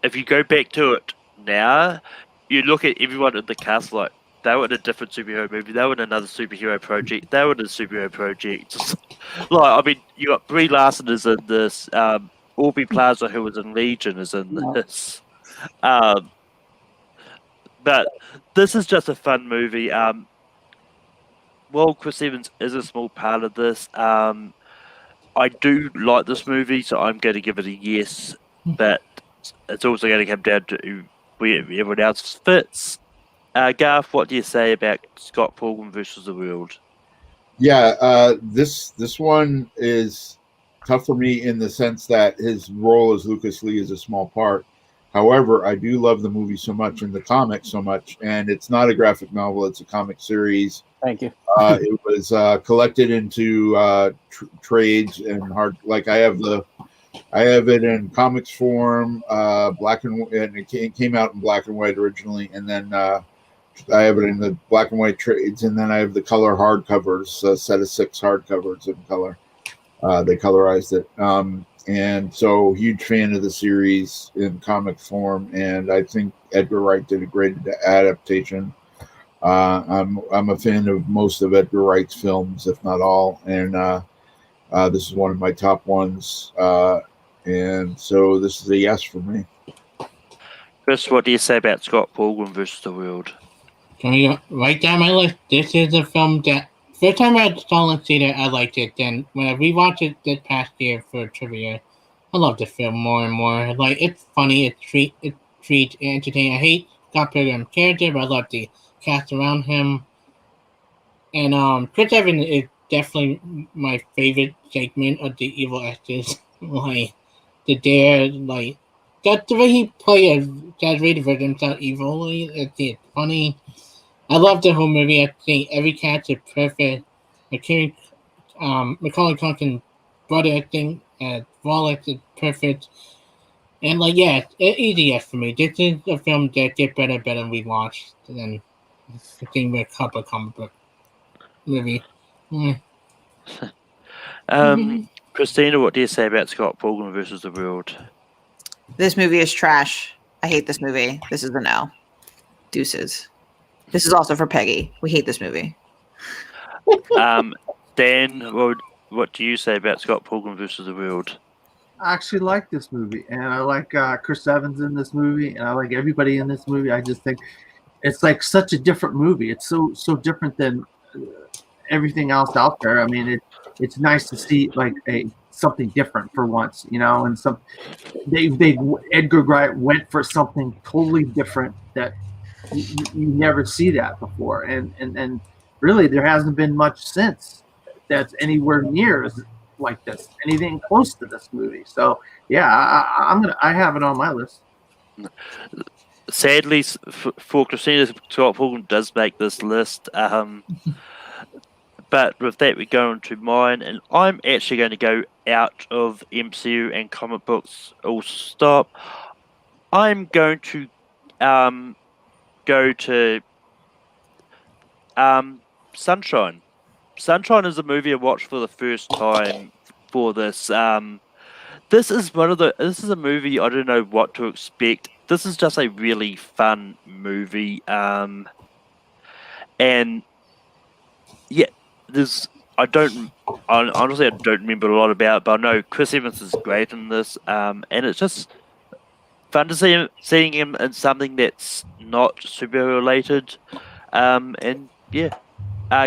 if you go back to it now, you look at everyone in the cast, like, they were in a different superhero movie, they were in another superhero project, they were in a superhero project. Like, I mean, you got Brie Larson is in this, Aubrey Plaza, who was in Legion, is in this. But this is just a fun movie. Well, Chris Evans is a small part of this. I do like this movie, so I'm going to give it a yes. But it's also going to come down to where everyone else fits. Garth, what do you say about Scott Pilgrim versus the World? Yeah, this one is tough for me in the sense that his role as Lucas Lee is a small part. However, I do love the movie so much and the comic so much, and it's not a graphic novel; it's a comic series. Thank you. It was collected into trades and hard. Like I have it in comics form, black and it came out in black and white originally, and then I have it in the black and white trades, and then I have the color hardcovers, a set of 6 hardcovers in color. They colorized it, and so huge fan of the series in comic form, and I think Edgar Wright did a great adaptation. I'm a fan of most of Edgar Wright's films, if not all, and this is one of my top ones, and so this is a yes for me. Chris, what do you say about Scott Pilgrim versus the World? Can you write down my list? This is a film that first time I saw it in theater, I liked it. Then when I rewatched it this past year for trivia, I love the film more and more. Like, it's funny, it's entertaining. I hate Scott Pilgrim's character, but I love the cast around him. And Chris Evans is definitely my favorite segment of the evil actors. Like the dare, like that's the way he plays exaggerated version himself evilly. It's funny. I love the whole movie. I think every cast is perfect. Macaulay Culkin's brother, I think, Wallace is perfect. And like, yeah, it's easy yes for me. This is a film that gets better and better we watch than the thing with a couple of comic book movie. Christina, what do you say about Scott Pilgrim versus the World? This movie is trash. I hate this movie. This is a no. Deuces. This is also for Peggy. We hate this movie. Dan, what do you say about Scott Pilgrim versus the World? I actually like this movie, and I like Chris Evans in this movie, and I like everybody in this movie. I just think it's like such a different movie. It's so different than everything else out there. I mean, it's nice to see like something different for once, and they Edgar Wright went for something totally different that you never see that before, and really there hasn't been much since that's anywhere near like this, anything close to this movie. So yeah, I have it on my list. Sadly, for Christina, Scott Pilgrim does make this list. But with that, we go into mine, and I'm actually going to go out of MCU and comic books. All stop. I'm going to go to Sunshine. Sunshine is a movie I watched for the first time for this. This is a movie I don't know what to expect. This is just a really fun movie. And yeah, honestly I don't remember a lot about it, but I know Chris Evans is great in this. And it's just fun to seeing him in something that's not superhero related. And yeah.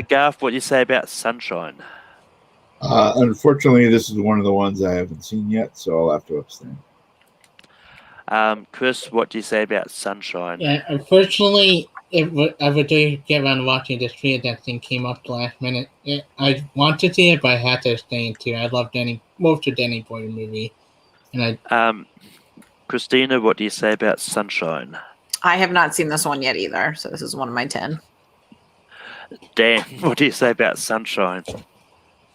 Garth, what do you say about Sunshine? Unfortunately, this is one of the ones I haven't seen yet, so I'll have to abstain. Chris, what do you say about Sunshine? Yeah, unfortunately, I would get around watching this trailer. That thing came up the last minute. I wanted to see it, but I had to abstain too. I love most of Danny Boyle movie, and Christina, what do you say about Sunshine? I have not seen this one yet either, so this is one of my 10. Dan, what do you say about Sunshine?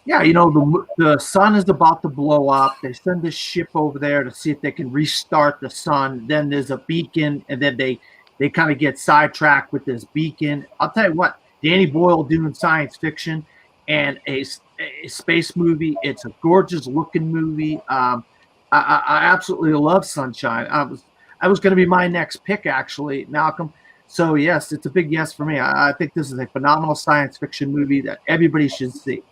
Yeah, the sun is about to blow up. They send this ship over there to see if they can restart the sun. Then there's a beacon, and then they kind of get sidetracked with this beacon. I'll tell you what, Danny Boyle doing science fiction and a space movie. It's a gorgeous looking movie. I absolutely love Sunshine. I was going to be my next pick, actually, Malcolm. So yes, it's a big yes for me. I think this is a phenomenal science fiction movie that everybody should see.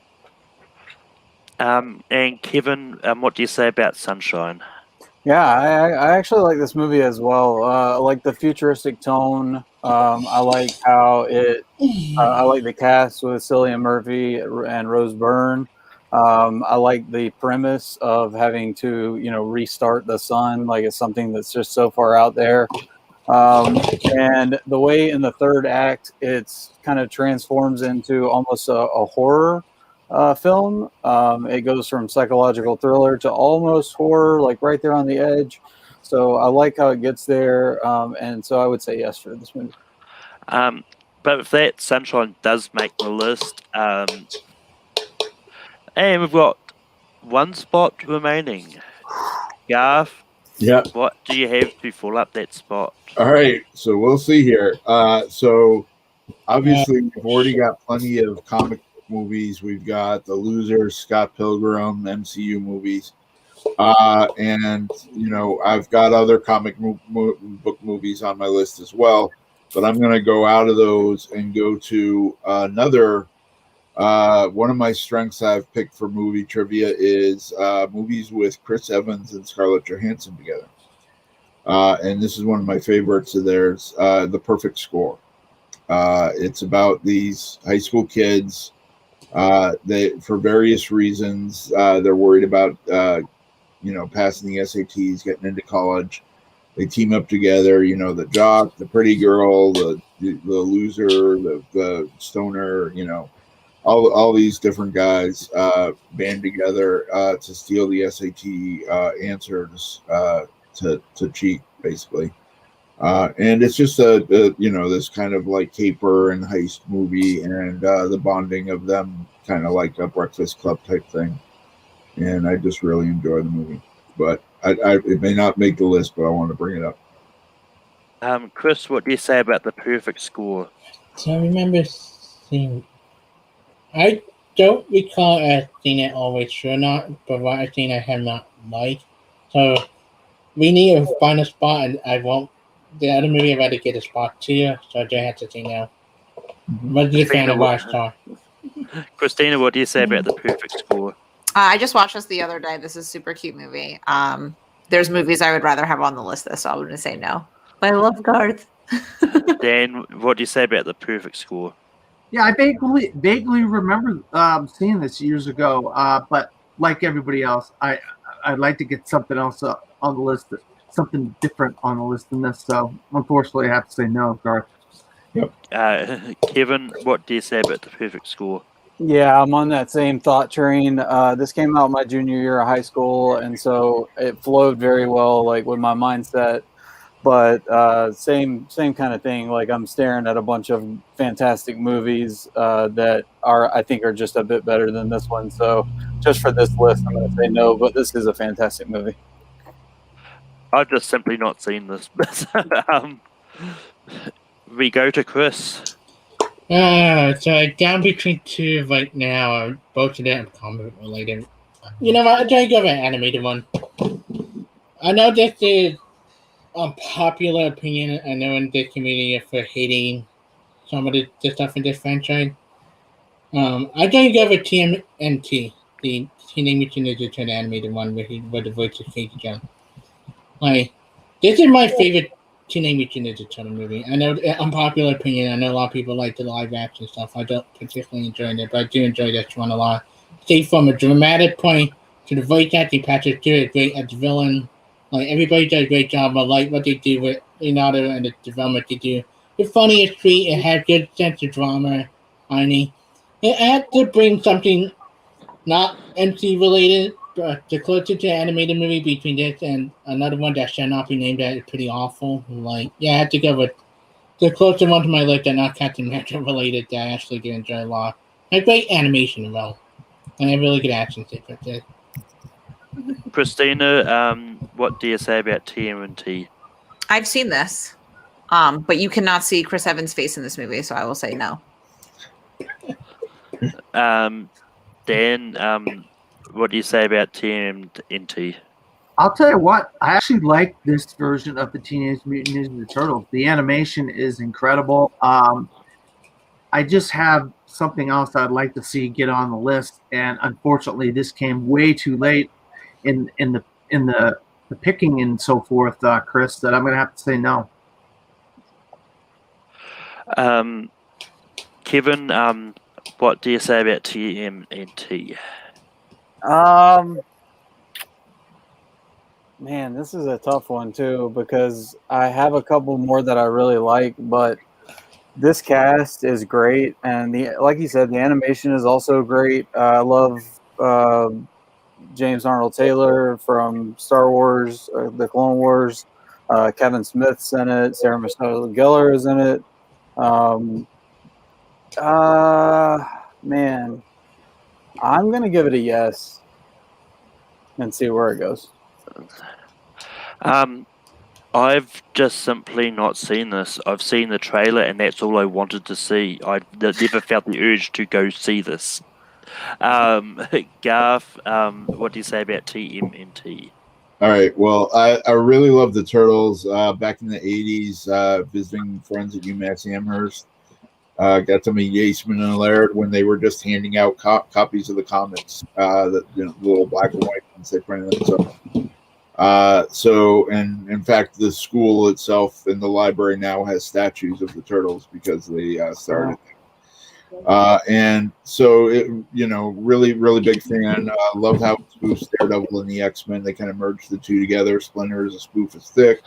And Kevin, what do you say about Sunshine? Yeah, I actually like this movie as well. I like the futuristic tone. I like how I like the cast with Cillian Murphy and Rose Byrne. I like the premise of having to, restart the sun. Like it's something that's just so far out there. And the way in the third act, it's kind of transforms into almost a horror film. It goes from psychological thriller to almost horror, like right there on the edge. So I like how it gets there. And so I would say yes for this movie. But with that, Sunshine does make the list. And we've got one spot remaining. Garth, Yeah. what do you have to fill up that spot? All right. So we'll see here. So obviously we've already got plenty of comic movies. We've got The Losers, Scott Pilgrim, MCU movies. And, I've got other comic book movies on my list as well. But I'm going to go out of those and go to another. One of my strengths I've picked for movie trivia is movies with Chris Evans and Scarlett Johansson together. And this is one of my favorites of theirs, The Perfect Score. It's about these high school kids. They, for various reasons, they're worried about, passing the SATs, getting into college. They team up together, the jock, the pretty girl, the loser, the stoner, all these different guys band together to steal the SAT answers to cheat, basically. And it's just this kind of like caper and heist movie, and the bonding of them, kind of like a Breakfast Club type thing. And I just really enjoy the movie. But it may not make the list, but I want to bring it up. Chris, what do you say about The Perfect Score? So I remember seeing. I don't recall as seeing it always or not, but what I've seen I have not liked. So we need to find a spot, and I won't. The other movie I'd rather get a spot to you, so I don't have to say no. But the fan of Watch Star. Christina, what do you say about The Perfect Score? I just watched this the other day. This is a super cute movie. There's movies I would rather have on the list, though, so I'm going to say no. But I love Garth. Dan, what do you say about The Perfect Score? Yeah, I vaguely remember seeing this years ago. But like everybody else, I'd like to get something else on the list, something different on the list than this. So unfortunately, I have to say no, Garth. Kevin, what do you say about the perfect score? Yeah, I'm on that same thought train. This came out my junior year of high school, and so it flowed very well, like with my mindset. But same kind of thing. Like I'm staring at a bunch of fantastic movies that I think are just a bit better than this one. So just for this list, I'm going to say no. But this is a fantastic movie. I've just simply not seen this. We go to Chris. So down between two right now. Both of them comic related. You know what? I'll try to go with an animated one. I know this is unpopular opinion. I know in this community for hating some of the stuff in this franchise. I gotta go with TMNT, the Teenage Mutant Ninja Turtle animated one where the voice is Casey Jones. Like, this is my favorite Teenage Mutant Ninja Turtle movie. I know unpopular opinion. I know a lot of people like the live action stuff. I don't particularly enjoy it, but I do enjoy this one a lot. See, from a dramatic point to the voice acting, Patrick Stewart is great as the villain. Like, everybody does a great job. I like what they do with Leonardo and the development they do. It's funny, it's sweet, it has good sense of drama, irony. It had to bring something not MC related, but the closer to an animated movie between this and another one that shall not be named that is pretty awful. Like, yeah, I had to go with the closer one to my list that not Captain America related that I actually do enjoy a lot. A great animation though, and a really good action sequence. Christina, what do you say about TMNT? I've seen this, but you cannot see Chris Evans' face in this movie, so I will say no. Dan, what do you say about TMNT? I'll tell you what, I actually like this version of the Teenage Mutant Ninja Turtles. The animation is incredible. I just have something else I'd like to see get on the list, and unfortunately, this came way too late in the picking and so forth, Chris. That I'm going to have to say no. Kevin, what do you say about TMNT? Man, this is a tough one too because I have a couple more that I really like, but this cast is great, and like you said, the animation is also great. I love James Arnold Taylor from Star Wars, The Clone Wars. Kevin Smith's in it. Sarah Michelle Gellar is in it. Man, I'm gonna give it a yes and see where it goes. I've just simply not seen this. I've seen the trailer, and that's all I wanted to see. I never felt the urge to go see this. Garth, what do you say about TMNT? All right. Well, I really love the Turtles. Back in the 80s, visiting friends at UMass Amherst. Got to meet Yaseman and Laird when they were just handing out copies of the comics, the little black and white ones they printed themselves. And in fact, the school itself in the library now has statues of the Turtles because they started. And so, really, really big fan. Love how it spoofs Daredevil and the X-Men. They kind of merged the two together. Splinter is a spoof of Stick.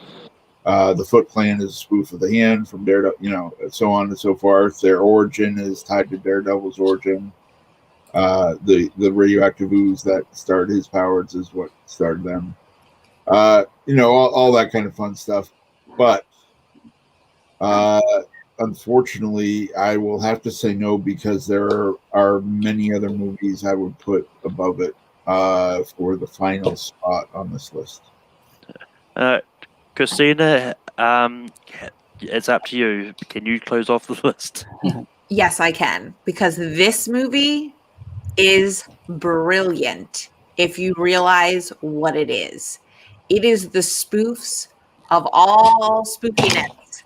The Foot Clan is a spoof of the Hand from Daredevil, so on and so forth. Their origin is tied to Daredevil's origin. The radioactive ooze that started his powers is what started them. All that kind of fun stuff. But unfortunately, I will have to say no because there are many other movies I would put above it for the final spot on this list. Christina, it's up to you. Can you close off the list? Yes, I can, because this movie is brilliant if you realize what it is. It is the spoofs of all spookiness,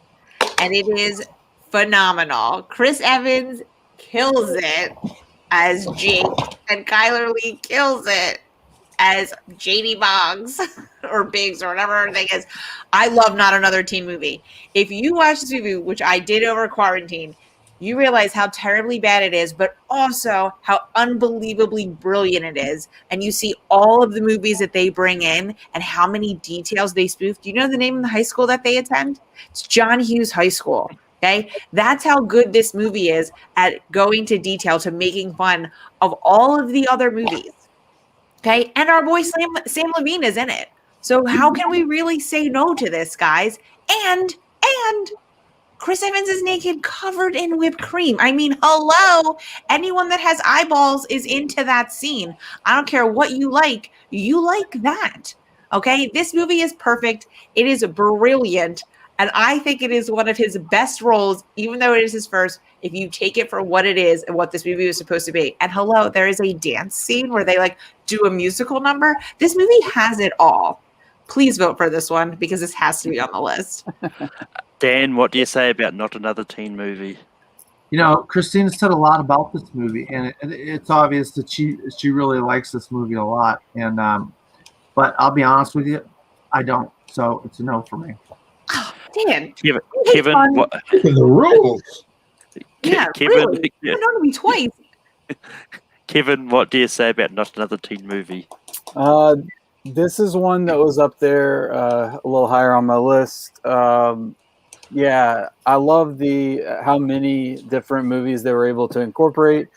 and it is phenomenal. Chris Evans kills it as Jake, and Kyler Lee kills it as JD Boggs or Biggs or whatever her thing is. I love Not Another Teen Movie. If you watch this movie, which I did over quarantine, you realize how terribly bad it is, but also how unbelievably brilliant it is. And you see all of the movies that they bring in and how many details they spoof. Do you know the name of the high school that they attend? It's John Hughes High School. Okay. That's how good this movie is at going to detail, to making fun of all of the other movies. Okay. And our boy Sam Levine is in it. So how can we really say no to this, guys? And Chris Evans is naked, covered in whipped cream. I mean, hello. Anyone that has eyeballs is into that scene. I don't care what you like that. Okay. This movie is perfect. It is brilliant. And I think it is one of his best roles, even though it is his first, if you take it for what it is and what this movie was supposed to be. And hello, there is a dance scene where they like do a musical number. This movie has it all. Please vote for this one because this has to be on the list. Dan, what do you say about Not Another Teen Movie? You know, Christina said a lot about this movie, and it's obvious that she really likes this movie a lot. And but I'll be honest with you, I don't. So it's a no for me. Oh, Dan, Kevin, what? The rules. Yeah, Kevin, really. You've known me twice. Kevin, what do you say about Not Another Teen Movie? This is one that was up there a little higher on my list. Yeah, I love how many different movies they were able to incorporate.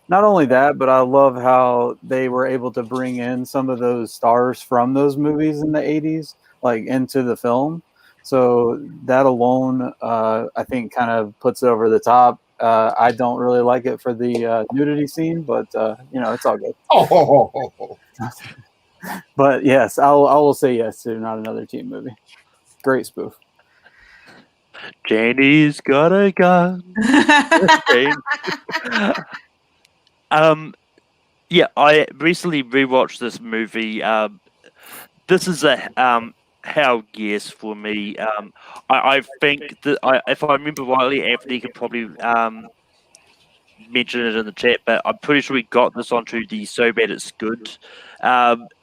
Not only that, but I love how they were able to bring in some of those stars from those movies in the 80s, like into the film. So that alone, I think, kind of puts it over the top. I don't really like it for the nudity scene, but it's all good. Oh, But yes, I will say yes to Not Another Teen Movie. Great spoof. Janie's got a gun. Yeah, I recently rewatched this movie. This is a hell yes for me. I think that if I remember rightly, Anthony could probably mention it in the chat, but I'm pretty sure we got this onto the So Bad It's Good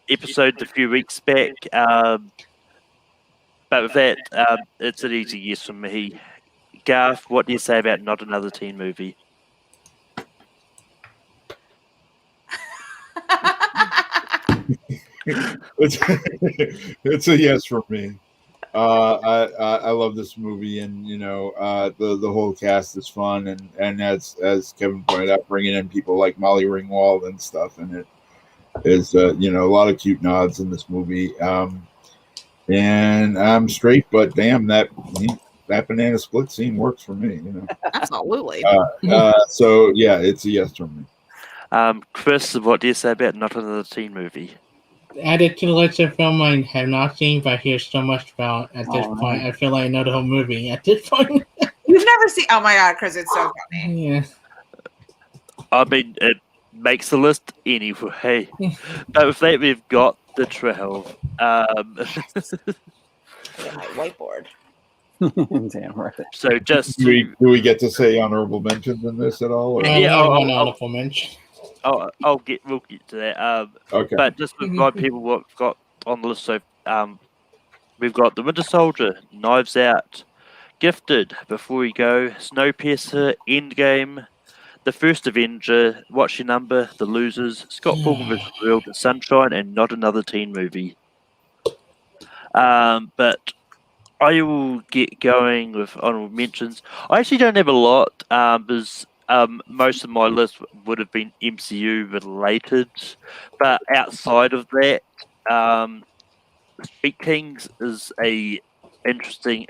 episode a few weeks back. But with that, it's an easy yes from me. Garth, what do you say about Not Another Teen Movie? it's a yes for me. I love this movie, and the whole cast is fun, and as Kevin pointed out, bringing in people like Molly Ringwald and stuff, and it is a lot of cute nods in this movie. And I'm straight, but damn, that banana split scene works for me. Absolutely. So yeah, it's a yes from me. Chris, what do you say about Not Another Teen Movie? Added to the list of film I have not seen, but I hear so much about at this point. I feel like I know the whole movie at this point. You've never seen? Oh my god, Chris, it's so funny. Yeah. I mean, it makes the list anyway. But with that, we've got the 12. My whiteboard. Damn right. So just do we get to say honorable mentions in this at all? Or? Yeah, one honorable mention. we'll get to that. Okay. But just to remind people what we've got on the list. So we've got The Winter Soldier, Knives Out, Gifted, Before We Go, Snowpiercer, Endgame, The First Avenger, What's Your Number, The Losers, Scott Pilgrim vs. the World, Sunshine, and Not Another Teen Movie. But I will get going with honorable mentions. I actually don't have a lot because most of my list would have been MCU related, but outside of that, Street Kings is a interesting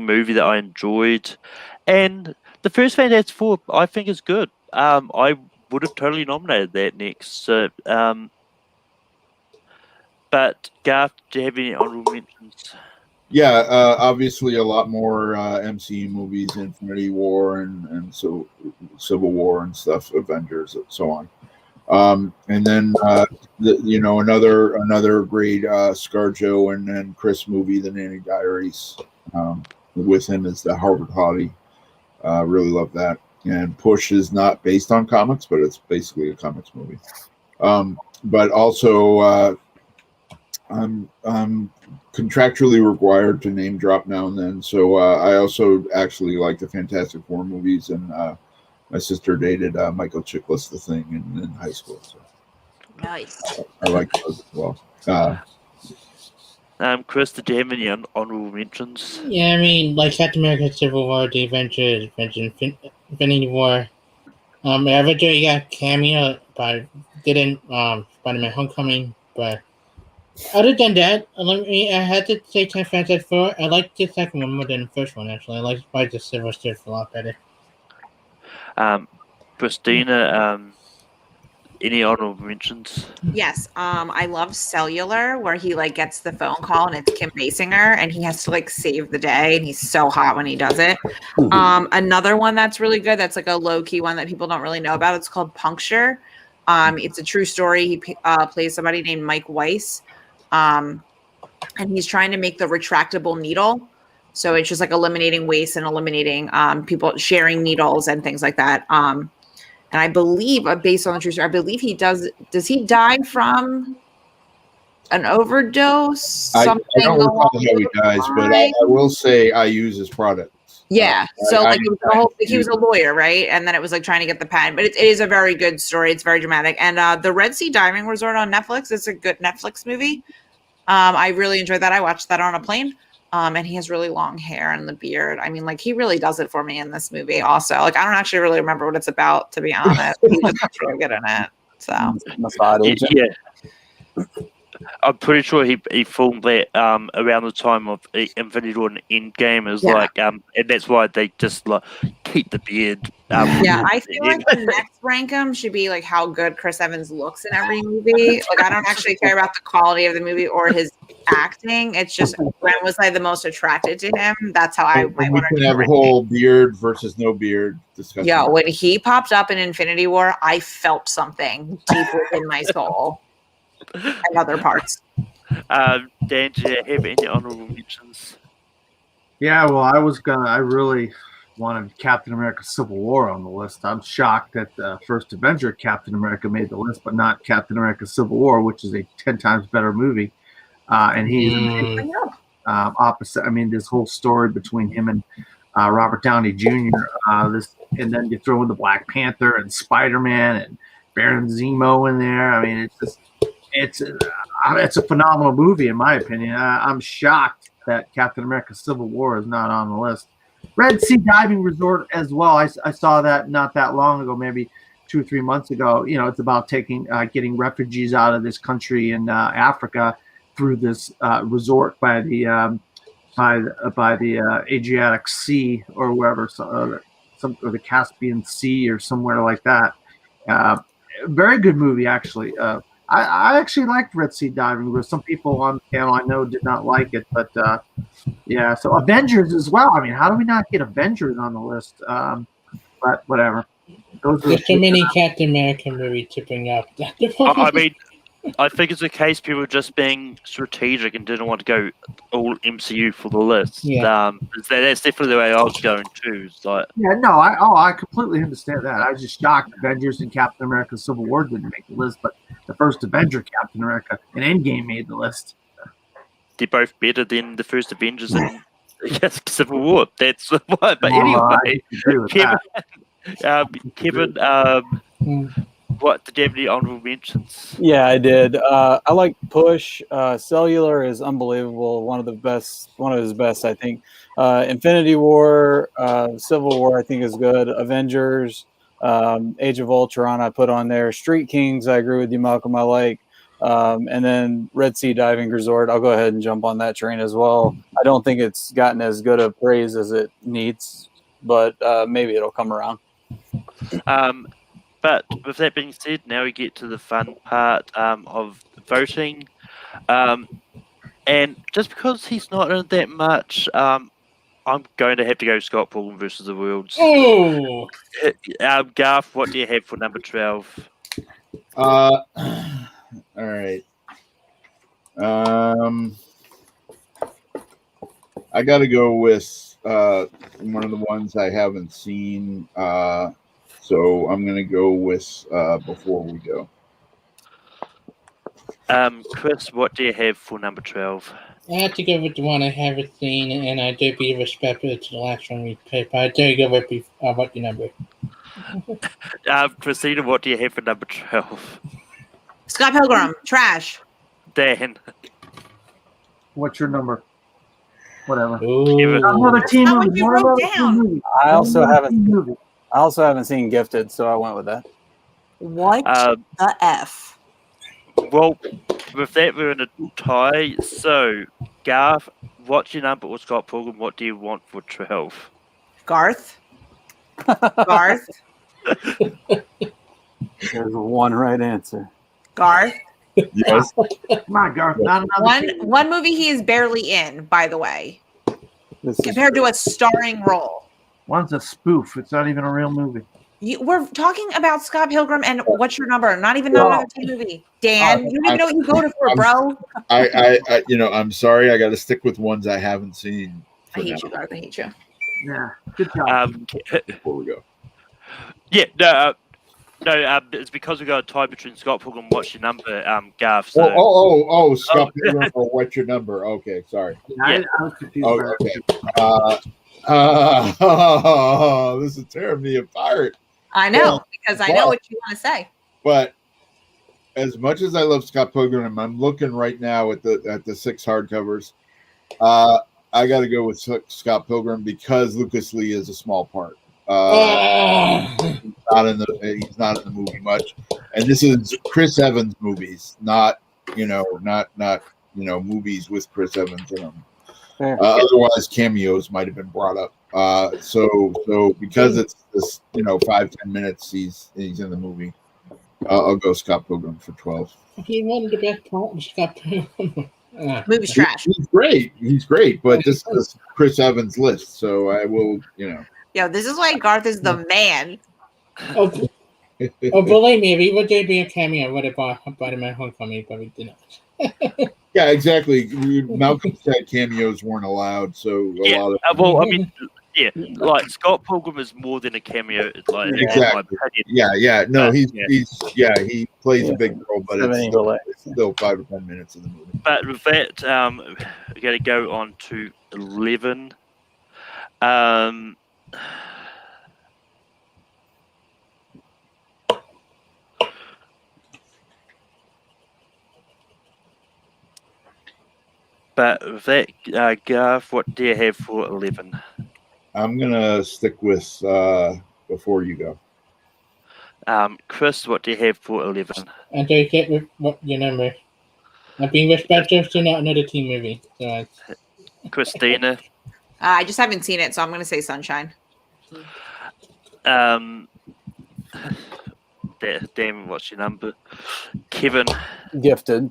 movie that I enjoyed, and the first Fantastic Four I think is good. I would have totally nominated that next. So, but Garth, do you have any honorable mentions? Yeah, obviously a lot more MCU movies, Infinity War and so Civil War and stuff, Avengers and so on. And then another great ScarJo and then Chris movie, The Nanny Diaries. With him is the Harvard Hottie. Really love that. And Push is not based on comics, but it's basically a comics movie. But also I'm contractually required to name drop now and then. So I also actually like the Fantastic Four movies, and my sister dated Michael Chiklis, the Thing, in high school. So Nice. I like those as well. Chris, did you have any honorable mentions? Yeah, I mean, like Captain America: Civil War, The Avengers, Infinity War. Avatar got cameo, but didn't Spider-Man: Homecoming. But other than that, I had to say Fantastic Four. I like the second one more than the first one. Actually, I like Spider the Silver Surfer a lot better. Christina, any honorable mentions? Yes. I love Cellular, where he like gets the phone call and it's Kim Basinger, and he has to like save the day, and he's so hot when he does it. Another one that's really good, that's like a low key one that people don't really know about. It's called Puncture. It's a true story. He plays somebody named Mike Weiss, and he's trying to make the retractable needle. So it's just like eliminating waste and eliminating people sharing needles and things like that. And I believe, based on the true story, I believe he does. Does he die from an overdose? I Something don't recall along how he those dies, but I lines? will say I use his products. Yeah. So I like it was the whole, he was a lawyer, right? And then it was like trying to get the patent. But it is a very good story. It's very dramatic. And the Red Sea Diving Resort on Netflix, it's a good Netflix movie. I really enjoyed that. I watched that on a plane. And he has really long hair and the beard. I mean, like he really does it for me in this movie. Also, like I don't actually really remember what it's about, to be honest. He just looks really good in it. So Yeah. I'm pretty sure he filmed that around the time of Infinity War and Endgame is like and that's why they just like keep the beard. I feel like the next rankum should be like how good Chris Evans looks in every movie. Like I don't actually care about the quality of the movie or his acting. It's just when was I the most attracted to him? That's how I might we want can to have a whole beard versus no beard discussion. Yeah, when he popped up in Infinity War, I felt something deep within my soul and other parts. Dan, do you have any honorable mentions? Yeah, well, I really wanted Captain America Civil War on the list. I'm shocked that the first Avenger Captain America made the list, but not Captain America Civil War, which is a 10 times better movie. And he's opposite. I mean, this whole story between him and Robert Downey Jr. And then you throw in the Black Panther and Spider-Man and Baron Zemo in there. I mean, it's a phenomenal movie in my opinion. I'm shocked that Captain America Civil War is not on the list. Red Sea Diving Resort as well. I saw that not that long ago, maybe 2 or 3 months ago. You know, it's about getting refugees out of this country in Africa through this resort by the Adriatic Sea or wherever, or the Caspian Sea or somewhere like that. Very good movie, actually. I actually liked Red Sea Diving. There some people on the panel I know did not like it, but yeah. So Avengers as well. I mean, how do we not get Avengers on the list? But whatever. There's so many Captain America movies to bring up. I mean, I think it's a case of people just being strategic and didn't want to go all MCU for the list. Yeah. That's definitely the way I was going too. Like, yeah, no, I completely understand that. I was just shocked Avengers and Captain America Civil War didn't make the list, but the first Avenger, Captain America, and Endgame made the list. They're both better than the first Avengers and Civil War. That's why. But anyway, Kevin, what did you have any honorable mentions? Yeah, I did. I like Push. Cellular is unbelievable. One of his best, I think. Infinity War, Civil War, I think is good. Avengers, Age of Ultron, I put on there. Street Kings, I agree with you, Malcolm. I like. And then Red Sea Diving Resort, I'll go ahead and jump on that train as well. I don't think it's gotten as good a praise as it needs, but maybe it'll come around. But with that being said, now we get to the fun part of voting. And just because he's not in that much, I'm going to have to go Scott Pilgrim versus the Worlds. Oh! Garth, what do you have for number 12? All right. I got to go with one of the ones I haven't seen. So I'm going to go with Before We Go. Chris, what do you have for number 12? I have to go with the one I haven't seen, and I do be respectful to the last one we picked, but I do go with what your number. Christina, what do you have for number 12? Scott Pilgrim, trash. Dan. What's your number? Whatever. Ooh. Another teen not what movie. you One wrote another down. teen movie. I also One another haven't. teen movie. I also haven't seen Gifted, so I went with that. What the F? Well, with that, we're in a tie. So, Garth, what's your number for Scott Pilgrim? What do you want for 12? Garth? Garth? There's one right answer. Garth? Yes. Come on, Garth. Not another teen movie. One movie he is barely in, by the way, This is compared to a starring role. One's a spoof. It's not even a real movie. We're talking about Scott Pilgrim and what's your number? Not even another teen movie. Dan, you don't even know what you voted for, bro. I I'm sorry. I got to stick with ones I haven't seen. I hate you, Garth. I hate you. Yeah. Good job. Before we go. Yeah, no, it's because we got a tie between Scott Pilgrim and what's your number, Garth. So, Scott Pilgrim or what's your number? Okay, sorry. I was confused. Oh, okay. This is tearing me apart. I know, because I know what you want to say. But as much as I love Scott Pilgrim, I'm looking right now at the 6 hardcovers. I got to go with Scott Pilgrim because Lucas Lee is a small part. He's not in the movie much, and this is Chris Evans movies, not movies with Chris Evans in them. Otherwise, cameos might have been brought up. So because it's this 5-10 minutes he's in the movie, I'll go Scott Pilgrim for 12. He won the best part of Scott Pilgrim. Movie's trash. He's great, but this is Chris Evans' list, so I will Yo, this is why Garth is the man. Oh, believe me, if he would be a cameo, I would have bought Spider-Man Homecoming, but we did not. Yeah, exactly. Malcolm said cameos weren't allowed, so a lot of like Scott Pilgrim is more than a cameo. Like exactly. Yeah. No, he plays a big role, but it's still 5 or 10 minutes of the movie. But with that, we're going to go on to 11. But with that, Garth, what do you have for 11? I'm gonna stick with before you go. Chris, what do you have for 11? And do get with what your number? I've been respectful to not another teen movie. So Christina? I just haven't seen it, so I'm going to say Sunshine. Damn, what's your number? Kevin? Gifted.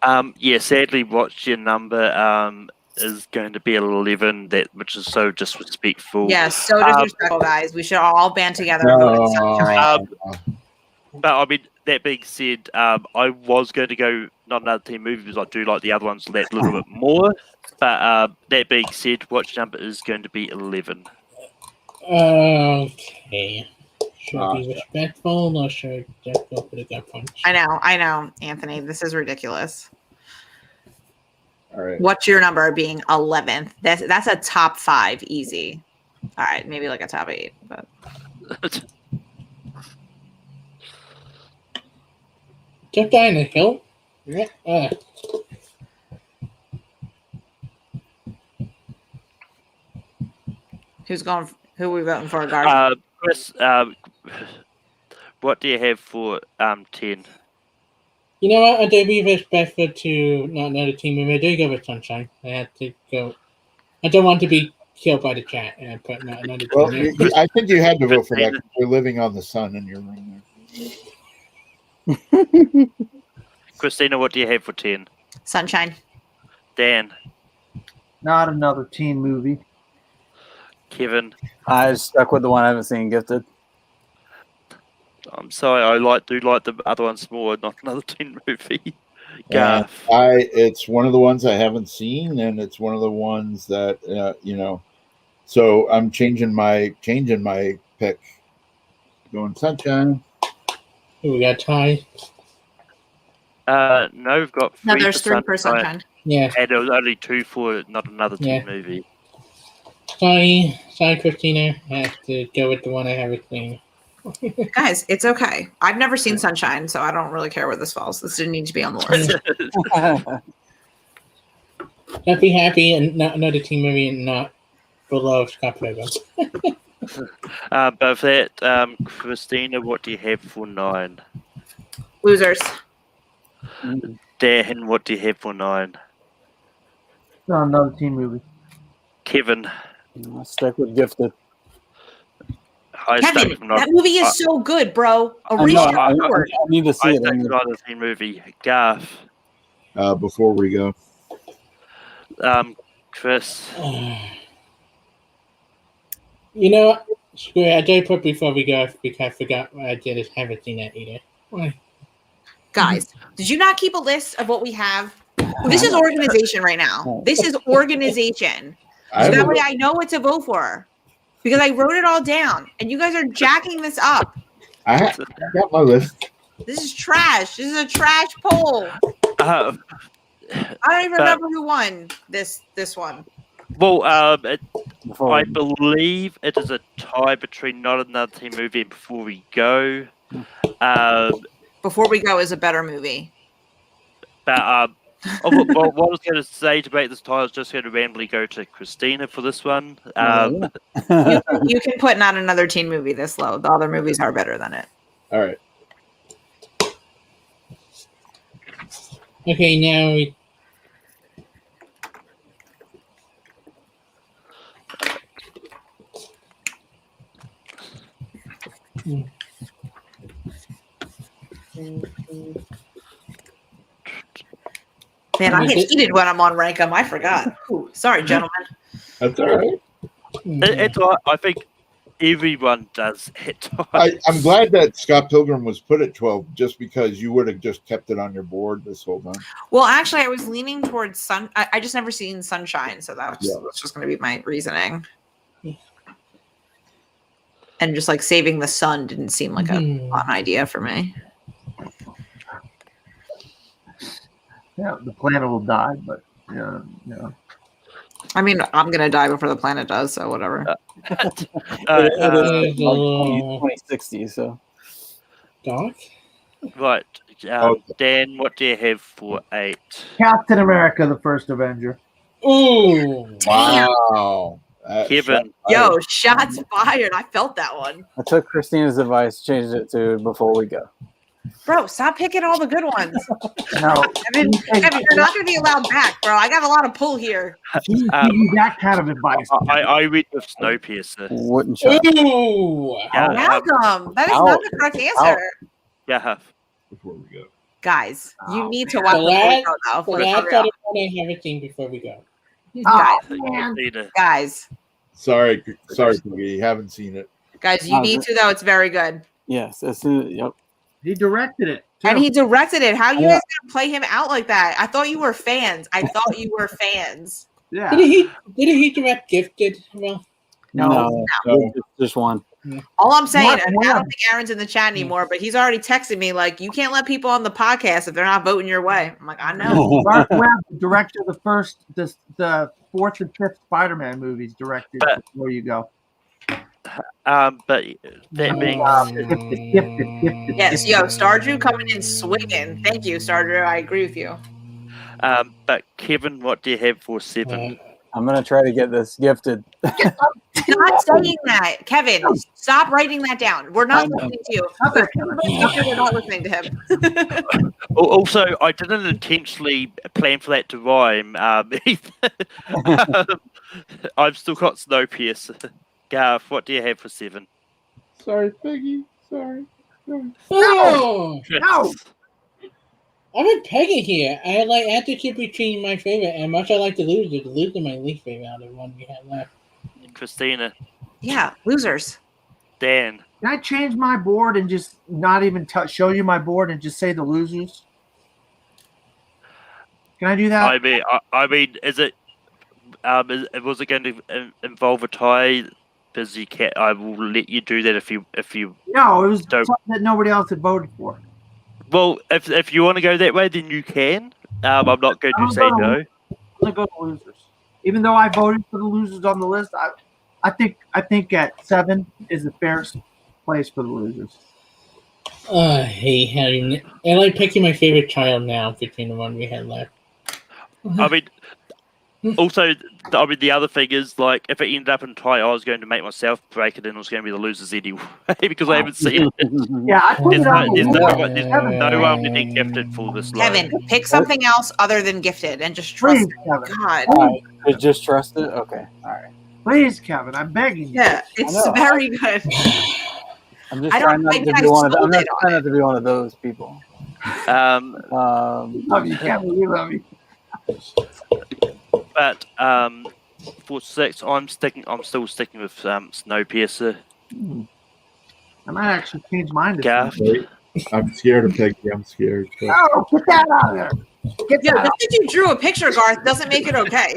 Sadly, what's your number is going to be 11, which is so disrespectful. Yeah, so disrespectful, guys. We should all band together and vote Sunshine. But I mean, that being said, I was going to go not another teen movie because I do like the other ones that little bit more. But that being said, what's your number is going to be 11. Okay. Should I be respectful or should I just go for the gut punch? I know, Anthony. This is ridiculous. All right. What's your number being 11th? That's a top 5 easy. All right, maybe like a top 8, but Just down the hill. Yeah. who are we voting for, Garth? Chris, what do you have for 10? You know what? I do be respectful to not another teen movie. I do go with Sunshine. I have to go. I don't want to be killed by the chat, but not another teen Well, movie. I think you had to vote for that. 'Cause you're living on the sun in your room there. Christina, what do you have for 10? Sunshine. Dan? Not another teen movie. Kevin? I stuck with the one I haven't seen, Gifted. I'm sorry, I do like the other ones more, not another teen movie. Garth? It's one of the ones I haven't seen, and it's one of the ones that So I'm changing my pick. Going Sunshine. We got Ty. No, we've got No, three there's three for Sunshine, Sunshine. Yeah. and there was only two for not another teen Yeah. movie. Sorry, Christina. I have to go with the one I haven't seen. Guys, it's okay. I've never seen Sunshine, so I don't really care where this falls. This didn't need to be on the list. Just be happy and not another teen movie and not below Scott Pilgrim. But for that, Christina, what do you have for 9? Losers. Dan, what do you have for 9? No, another teen movie. Kevin, I'll stick with Gifted. I Kevin, stuck with that movie is so good, bro. I know, Alicia I Howard. need to see I it. stuck with another teen movie. Garth, Before we go, Chris, You know what? Screw it. I did put before we go because I forgot what I did. Is haven't seen that either. Why? Guys, did you not keep a list of what we have? This is organization right now. This is organization. So that way I know what to vote for. Because I wrote it all down. And you guys are jacking this up. I got my list. This is trash. This is a trash poll. I don't even remember who won this one. Well, I believe it is a tie between Not Another Teen Movie and Before We Go. Before We Go is a better movie. But what I was going to say to make this tie, I was just going to randomly go to Christina for this one. You can put Not Another Teen Movie this low. The other movies are better than it. All right. Okay, now we. Man, I get heated when I'm on rank 'em. I forgot. Ooh, sorry, gentlemen. That's all right. It's all right. I think everyone does it. I'm glad that Scott Pilgrim was put at 12 just because you would have just kept it on your board this whole time. Well, actually, I was leaning towards I just never seen Sunshine, so that's just going to be my reasoning. And just like saving the sun didn't seem like a fun idea for me. Yeah, the planet will die, but yeah. I mean, I'm gonna die before the planet does, so whatever. It is like 2060, so. Doc? Right. Dan, what do you have for 8? Captain America, the first Avenger. Ooh. Wow. Kevin. Yo, shots fired. I felt that one. I took Christina's advice, changed it to Before We Go. Bro, stop picking all the good ones. No, Kevin, you're not going to be allowed back, bro. I got a lot of pull here. give you that kind of advice. I read with Snowpiercer. Wouldn't shot. Ooh. Malcolm, that is not the correct answer. Yeah. Before we go. Guys, you need to watch The Before We last, Go, though. the For last real. other one I haven't seen Before We Go. Guys, Sorry, Poogie, you haven't seen it. you need to, though. It's very good. Yes, yep. He directed it. Too. And he directed it. How you guys gonna play him out like that? I thought you were fans. Yeah. Did he direct Gifted? Well, No. Just one. All I'm saying, What? and I don't think Aaron's in the chat anymore, but he's already texted me like, you can't let people on the podcast if they're not voting your way. I'm like, I know. Mark Webb directed the fourth and fifth Spider-Man movies directed Before You Go. But that being Gifted. Yes, yo, Stardrew coming in swinging. Thank you, Stardrew. I agree with you. but Kevin, what do you have for 7? I'm gonna try to get this Gifted. Not saying that, Kevin. Stop writing that down. We're not listening to you. We're not listening to him. Also, I didn't intentionally plan for that to rhyme. I've still got Snowpiercer. Garth, what do you have for 7? Sorry, Peggy. Sorry. Oh, No. I'm with Peggy here. I have to keep between my favorite, and much I like the loser my least favorite out of the one we have left. Christina. Yeah, losers. Dan. Can I change my board and just not even show you my board and just say the losers? Can I do that? I mean, is it? Was it going to involve a tie? Because you can't. I will let you do that if you. No, it was don't. something that nobody else had voted for. Well, if you want to go that way, then you can. I'm not going to say no. I'm gonna go to losers. Even though I voted for the losers on the list, I think at 7 is the fairest place for the losers. I hate having. I like picking my favorite child now between the one we had left. I mean, also, the other thing is, like, if it ended up in tie, I was going to make myself break it, and it was going to be the losers anyway because I haven't seen it. Yeah, I put There's it on the no one list. getting gifted for this. Kevin, pick something else other than Gifted and just Please, trust me. Kevin. God. All right, just trust it. Okay, all right. Please, Kevin, I'm begging you. Yeah, it's I know. very good. I'm just I trying don't not think to I be one of. I'm sold not it on trying not to be one of those people. Love you, Kevin. We love you. But for 6, I'm still sticking with Snowpiercer. I might actually change mine to Gaff. Wait, I'm scared of Peggy. I'm scared. But Oh, get that out of there. Get Yeah, that just out. because you drew a picture, Garth, doesn't make it okay.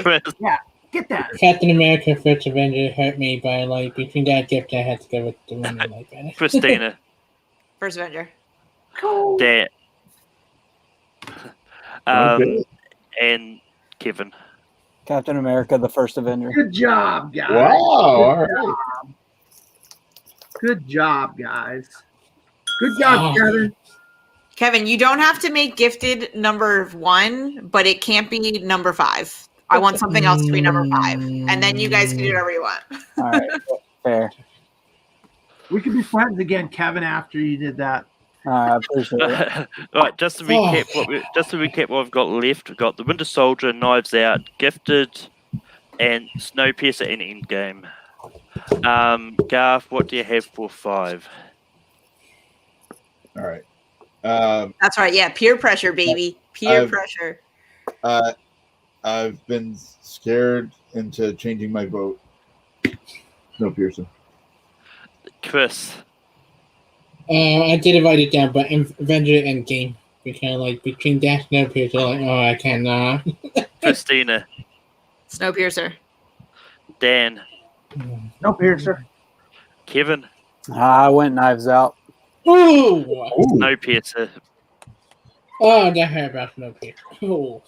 Get that. Captain America: First Avenger hurt me by like between that gift I had to go with the one I like better. Christina. First Avenger. Cool. Dan. Okay. And Kevin. Captain America: The First Avenger. Good job, guys. wow. All right. Good job, guys. Good job, Kevin. Kevin, you don't have to make Gifted number 1, but it can't be number 5. I want something else to be number 5. And then you guys can do whatever you want. All right, fair. We could be friends again, Kevin, after you did that. I appreciate it. Right, just to recap what we've got left, we've got The Winter Soldier, Knives Out, Gifted, and Snowpiercer and Endgame. Garth, what do you have for 5? All right. That's right. Yeah, peer pressure, baby. Peer I've- pressure. I've been scared into changing my vote. Snowpiercer. Chris. I did write it down, but Avenger Endgame. Because like between that and Snowpiercer, like I cannot. Christina. Snowpiercer. Dan. No piercer. Kevin. I went Knives Out. Ooh! Snowpiercer. Oh, that hurt about Snowpiercer. Oh.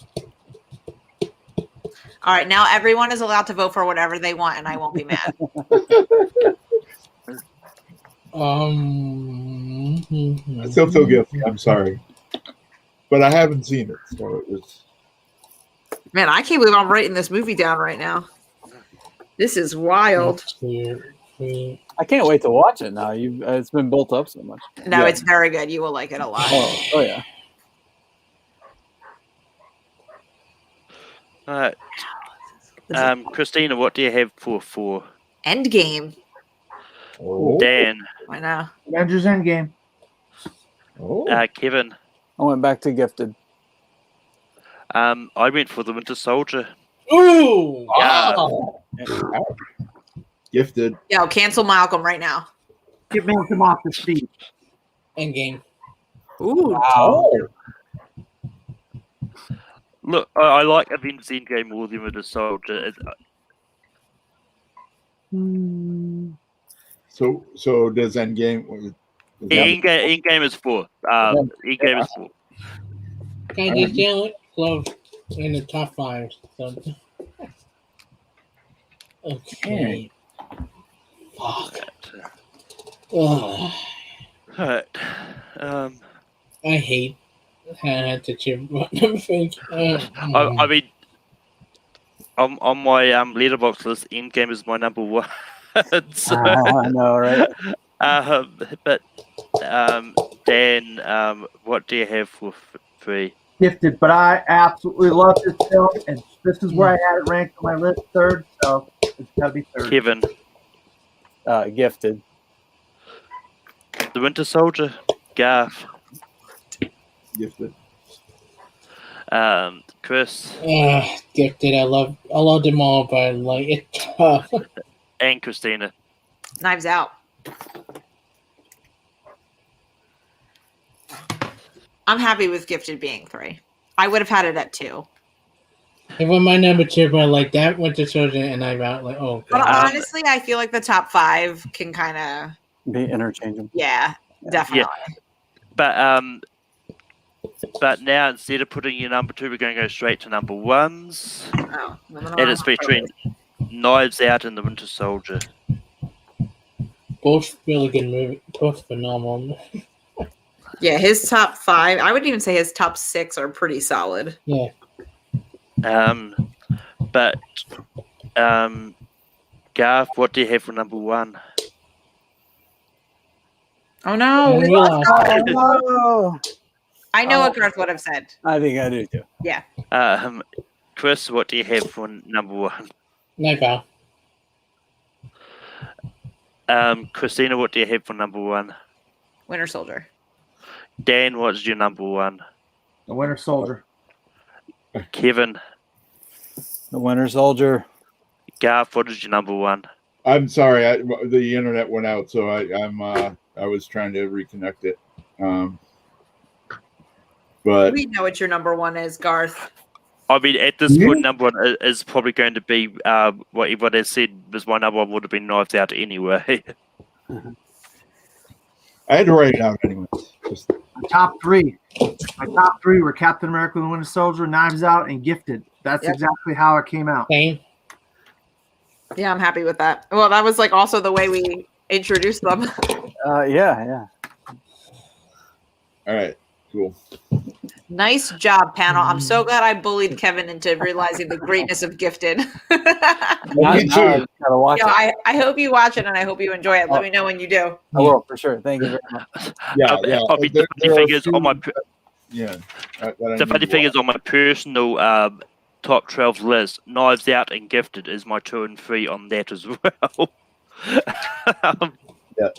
All right, now everyone is allowed to vote for whatever they want, and I won't be mad. I still feel guilty. I'm sorry. But I haven't seen it, so it was. Man, I can't believe I'm writing this movie down right now. This is wild. I can't wait to watch it now. It's been built up so much. No, Yeah. it's very good. You will like it a lot. Oh yeah. All right. Christina, what do you have for 4? Endgame. Oh. Dan. I know. Avengers Endgame. Oh. Kevin. I went back to Gifted. I went for The Winter Soldier. Ooh! Gifted. Yo, cancel Malcolm right now. Get Malcolm off the seat. Endgame. Ooh. Oh. Look, I like Avengers Endgame more than Winter Soldier. So does Endgame? Endgame is 4. Endgame is 4. Guys, you still close in the top 5. So. Okay. Fuck. Ugh. Alright. I hate having to cheer number 3. I mean, on my letterbox list, Endgame is my number 1. So, I know, right? but Dan, what do you have for 3? Gifted, but I absolutely love this film, and this is where I had it ranked on my list 3rd, so it's got to be 3rd. Kevin. Gifted. The Winter Soldier. Garth. Gifted. Chris. Gifted. I love them all, but like it's tough. And Christina. Knives Out. I'm happy with Gifted being 3. I would have had it at 2. It was my number 2, but like that went to children, and I got like, oh. But God. honestly, I feel like the top 5 can kind of Be interchangeable. yeah, definitely. But But now, instead of putting your number 2, we're going to go straight to number 1s. Oh, And it's between Knives Out and The Winter Soldier. Both really good movies. Both phenomenal. Yeah, his top 5. I would even say his top 6 are pretty solid. Yeah. But Garth, what do you have for number 1? Oh no, we we lost. lost. Oh, I know what Garth would have said. I think I do too. Yeah. Chris, what do you have for number 1? Never. Christina, what do you have for number 1? Winter Soldier. Dan, what's your number 1? The Winter Soldier. Kevin, The Winter Soldier. Garth, what is your number 1? I'm sorry, the internet went out, so I was trying to reconnect it. But We know what your number 1 is, Garth. I mean, at this point, number 1 is probably going to be what everyone has said was my number 1 would have been Knives Out anyway. I had to write it out anyway. My top 3. My top 3 were Captain America: The Winter Soldier, Knives Out, and Gifted. That's Yep. exactly how it came out. Same. Yeah, I'm happy with that. Well, that was like also the way we introduced them. Yeah. All right, cool. Nice job, panel. I'm so glad I bullied Kevin into realizing the greatness of Gifted. Now Me too. I gotta watch Yo, it. I hope you watch it and I hope you enjoy it. Let me know when you do. I will for sure. Thank you very much. Yeah, I mean, the funny thing is on my Yeah. the funny thing is on my personal top 12 list, Knives Out and Gifted is my 2 and 3 on that as well. Yeah.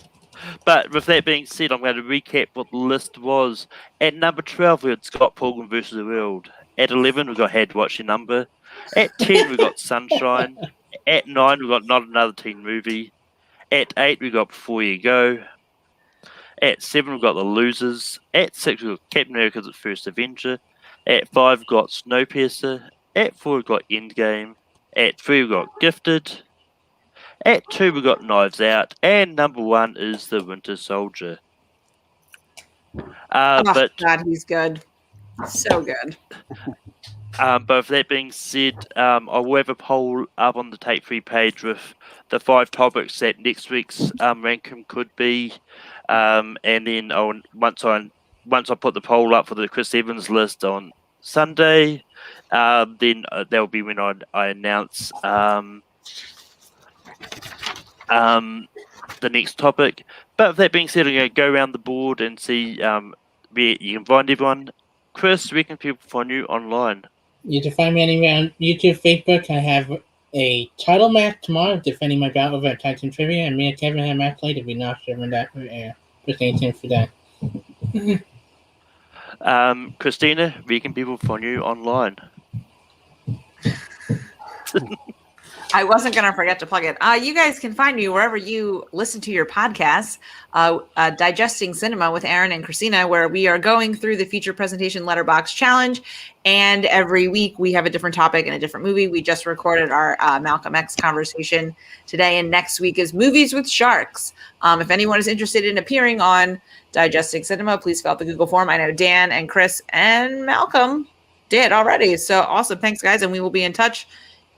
But with that being said, I'm going to recap what the list was. At number 12, we had Scott Pilgrim vs. the World. At 11, we got Had to Watch Your Number. At 10, we got Sunshine. At 9, we got Not Another Teen Movie. At 8, we got Before You Go. At 7, we got The Losers. At 6, we got Captain America: The First Avenger. At 5, we got Snowpiercer. At 4, we got Endgame. At 3, we got Gifted. At 2, we got Knives Out. And number 1 is The Winter Soldier. Oh, But God, he's good. So good. but with that being said, I will have a poll up on the Take 3 page with the 5 topics that next week's ranking could be. And then once I put the poll up for the Chris Evans list on Sunday, then that'll be when I announce the next topic. But with that being said, I'm going to go around the board and see where you can find everyone. Chris, where can people find you online? You can find me anywhere on YouTube, Facebook. I have a title match tomorrow defending my bout over at Titan Trivia, and me and Kevin have a match later. We're not sure when that just anything for that. Christina, where can people find you online? I wasn't going to forget to plug it. You guys can find me wherever you listen to your podcasts, Digesting Cinema with Aaron and Christina, where we are going through the feature presentation letterbox challenge. And every week we have a different topic and a different movie. We just recorded our Malcolm X conversation today. And next week is Movies with Sharks. If anyone is interested in appearing on Digesting Cinema, please fill out the Google form. I know Dan and Chris and Malcolm did already. So awesome. Thanks, guys. And we will be in touch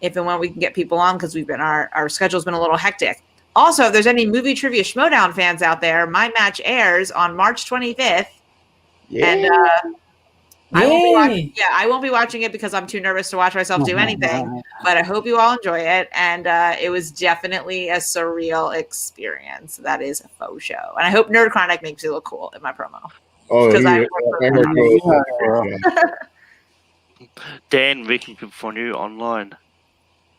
if and when we can get people on, because our schedule's been a little hectic. Also, if there's any movie trivia Schmodown fans out there, my match airs on March 25th. Yeah. And I won't be watching it because I'm too nervous to watch myself do anything. But I hope you all enjoy it. And it was definitely a surreal experience. That is a faux show. And I hope Nerd Chronic makes you look cool in my promo. Oh, Dan, where can people find you online?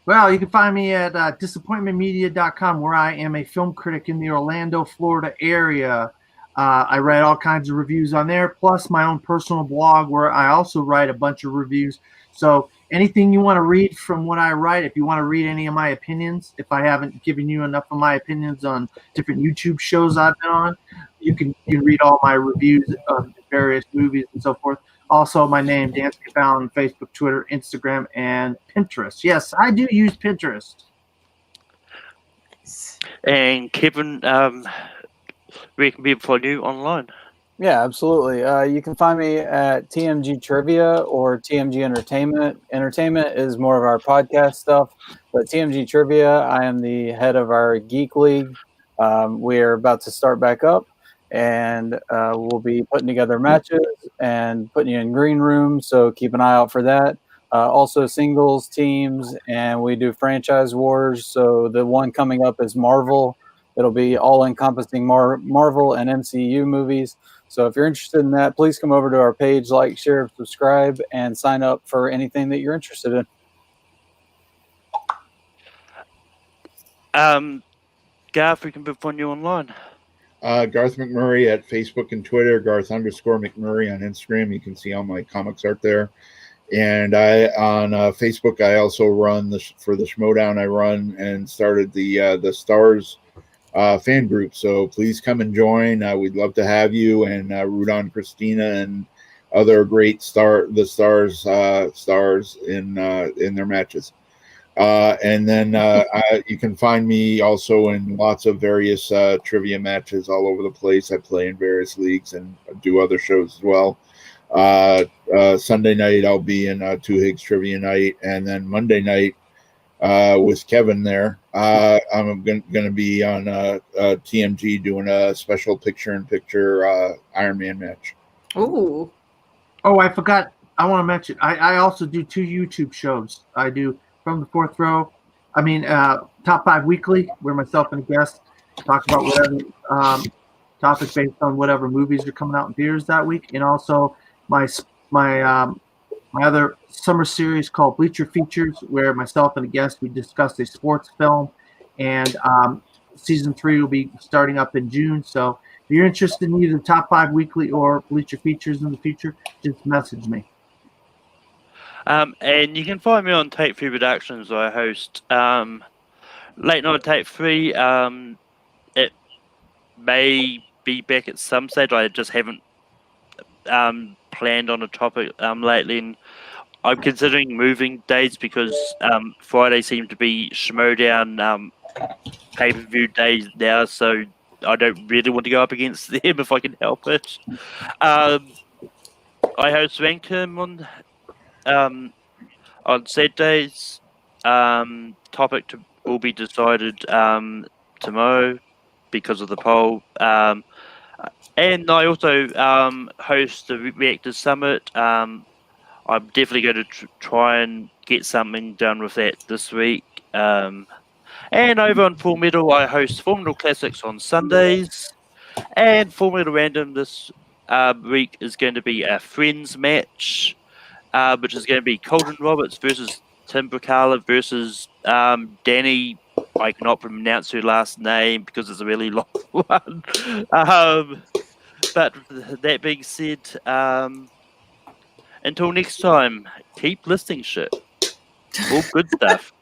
Well, you can find me at disappointmentmedia.com, where I am a film critic in the Orlando, Florida area. I write all kinds of reviews on there, plus my own personal blog where I also write a bunch of reviews. So anything you want to read from what I write, if you want to read any of my opinions, if I haven't given you enough of my opinions on different YouTube shows I've been on, you can read all my reviews of various movies and so forth. Also, my name, Dan Found on Facebook, Twitter, Instagram, and Pinterest. Yes, I do use Pinterest. And Kevin, where can people find you online? Yeah, absolutely. You can find me at TMG Trivia or TMG Entertainment. Entertainment is more of our podcast stuff, but TMG Trivia, I am the head of our Geek League. We're about to start back up, and we'll be putting together matches and putting you in green rooms, so keep an eye out for that. Also, singles, teams, and we do franchise wars. So the one coming up is Marvel. It'll be all encompassing Marvel and MCU movies. So if you're interested in that, please come over to our page, like, share, subscribe, and sign up for anything that you're interested in. Garth, we can find you online. Garth McMurray at Facebook and Twitter, Garth_McMurray on Instagram. You can see all my comics art there. And I on Facebook, I also run for the Schmodown. I run and started the Stars fan group. So please come and join. We'd love to have you, and root on Christina and other great stars in their matches. And then you can find me also in lots of various trivia matches all over the place. I play in various leagues and do other shows as well. Sunday night I'll be in Two Higgs Trivia Night, and then Monday night with Kevin there. I'm going to be on TMG doing a special picture-in-picture Iron Man match. Ooh. Oh, I forgot. I want to mention. I also do 2 YouTube shows. I do From the Fourth Row. I mean, Top 5 Weekly, where myself and a guest talk about whatever topic based on whatever movies are coming out in theaters that week, and also my other summer series called Bleacher Features, where myself and a guest we discuss a sports film, and season 3 will be starting up in June. So if you're interested in either Top 5 Weekly or Bleacher Features in the future, just message me. And you can find me on Take 3 Productions. I host Late Night Take 3. It may be back at some stage. I just haven't planned on a topic lately. And I'm considering moving days because Friday seems to be Schmodown pay-per-view days now, so I don't really want to go up against them if I can help it. I host Rankum on Saturdays. Topic will be decided tomorrow because of the poll. And I also host the Reactors Summit. I'm definitely going to try and get something done with that this week. And over on Full Metal, I host Full Metal Classics on Sundays. And Full Metal Random this week is going to be a Friends match, which is going to be Colton Roberts versus Tim Bracala versus Danny. I cannot pronounce her last name because it's a really long one. But that being said, until next time, keep listening shit. All good stuff.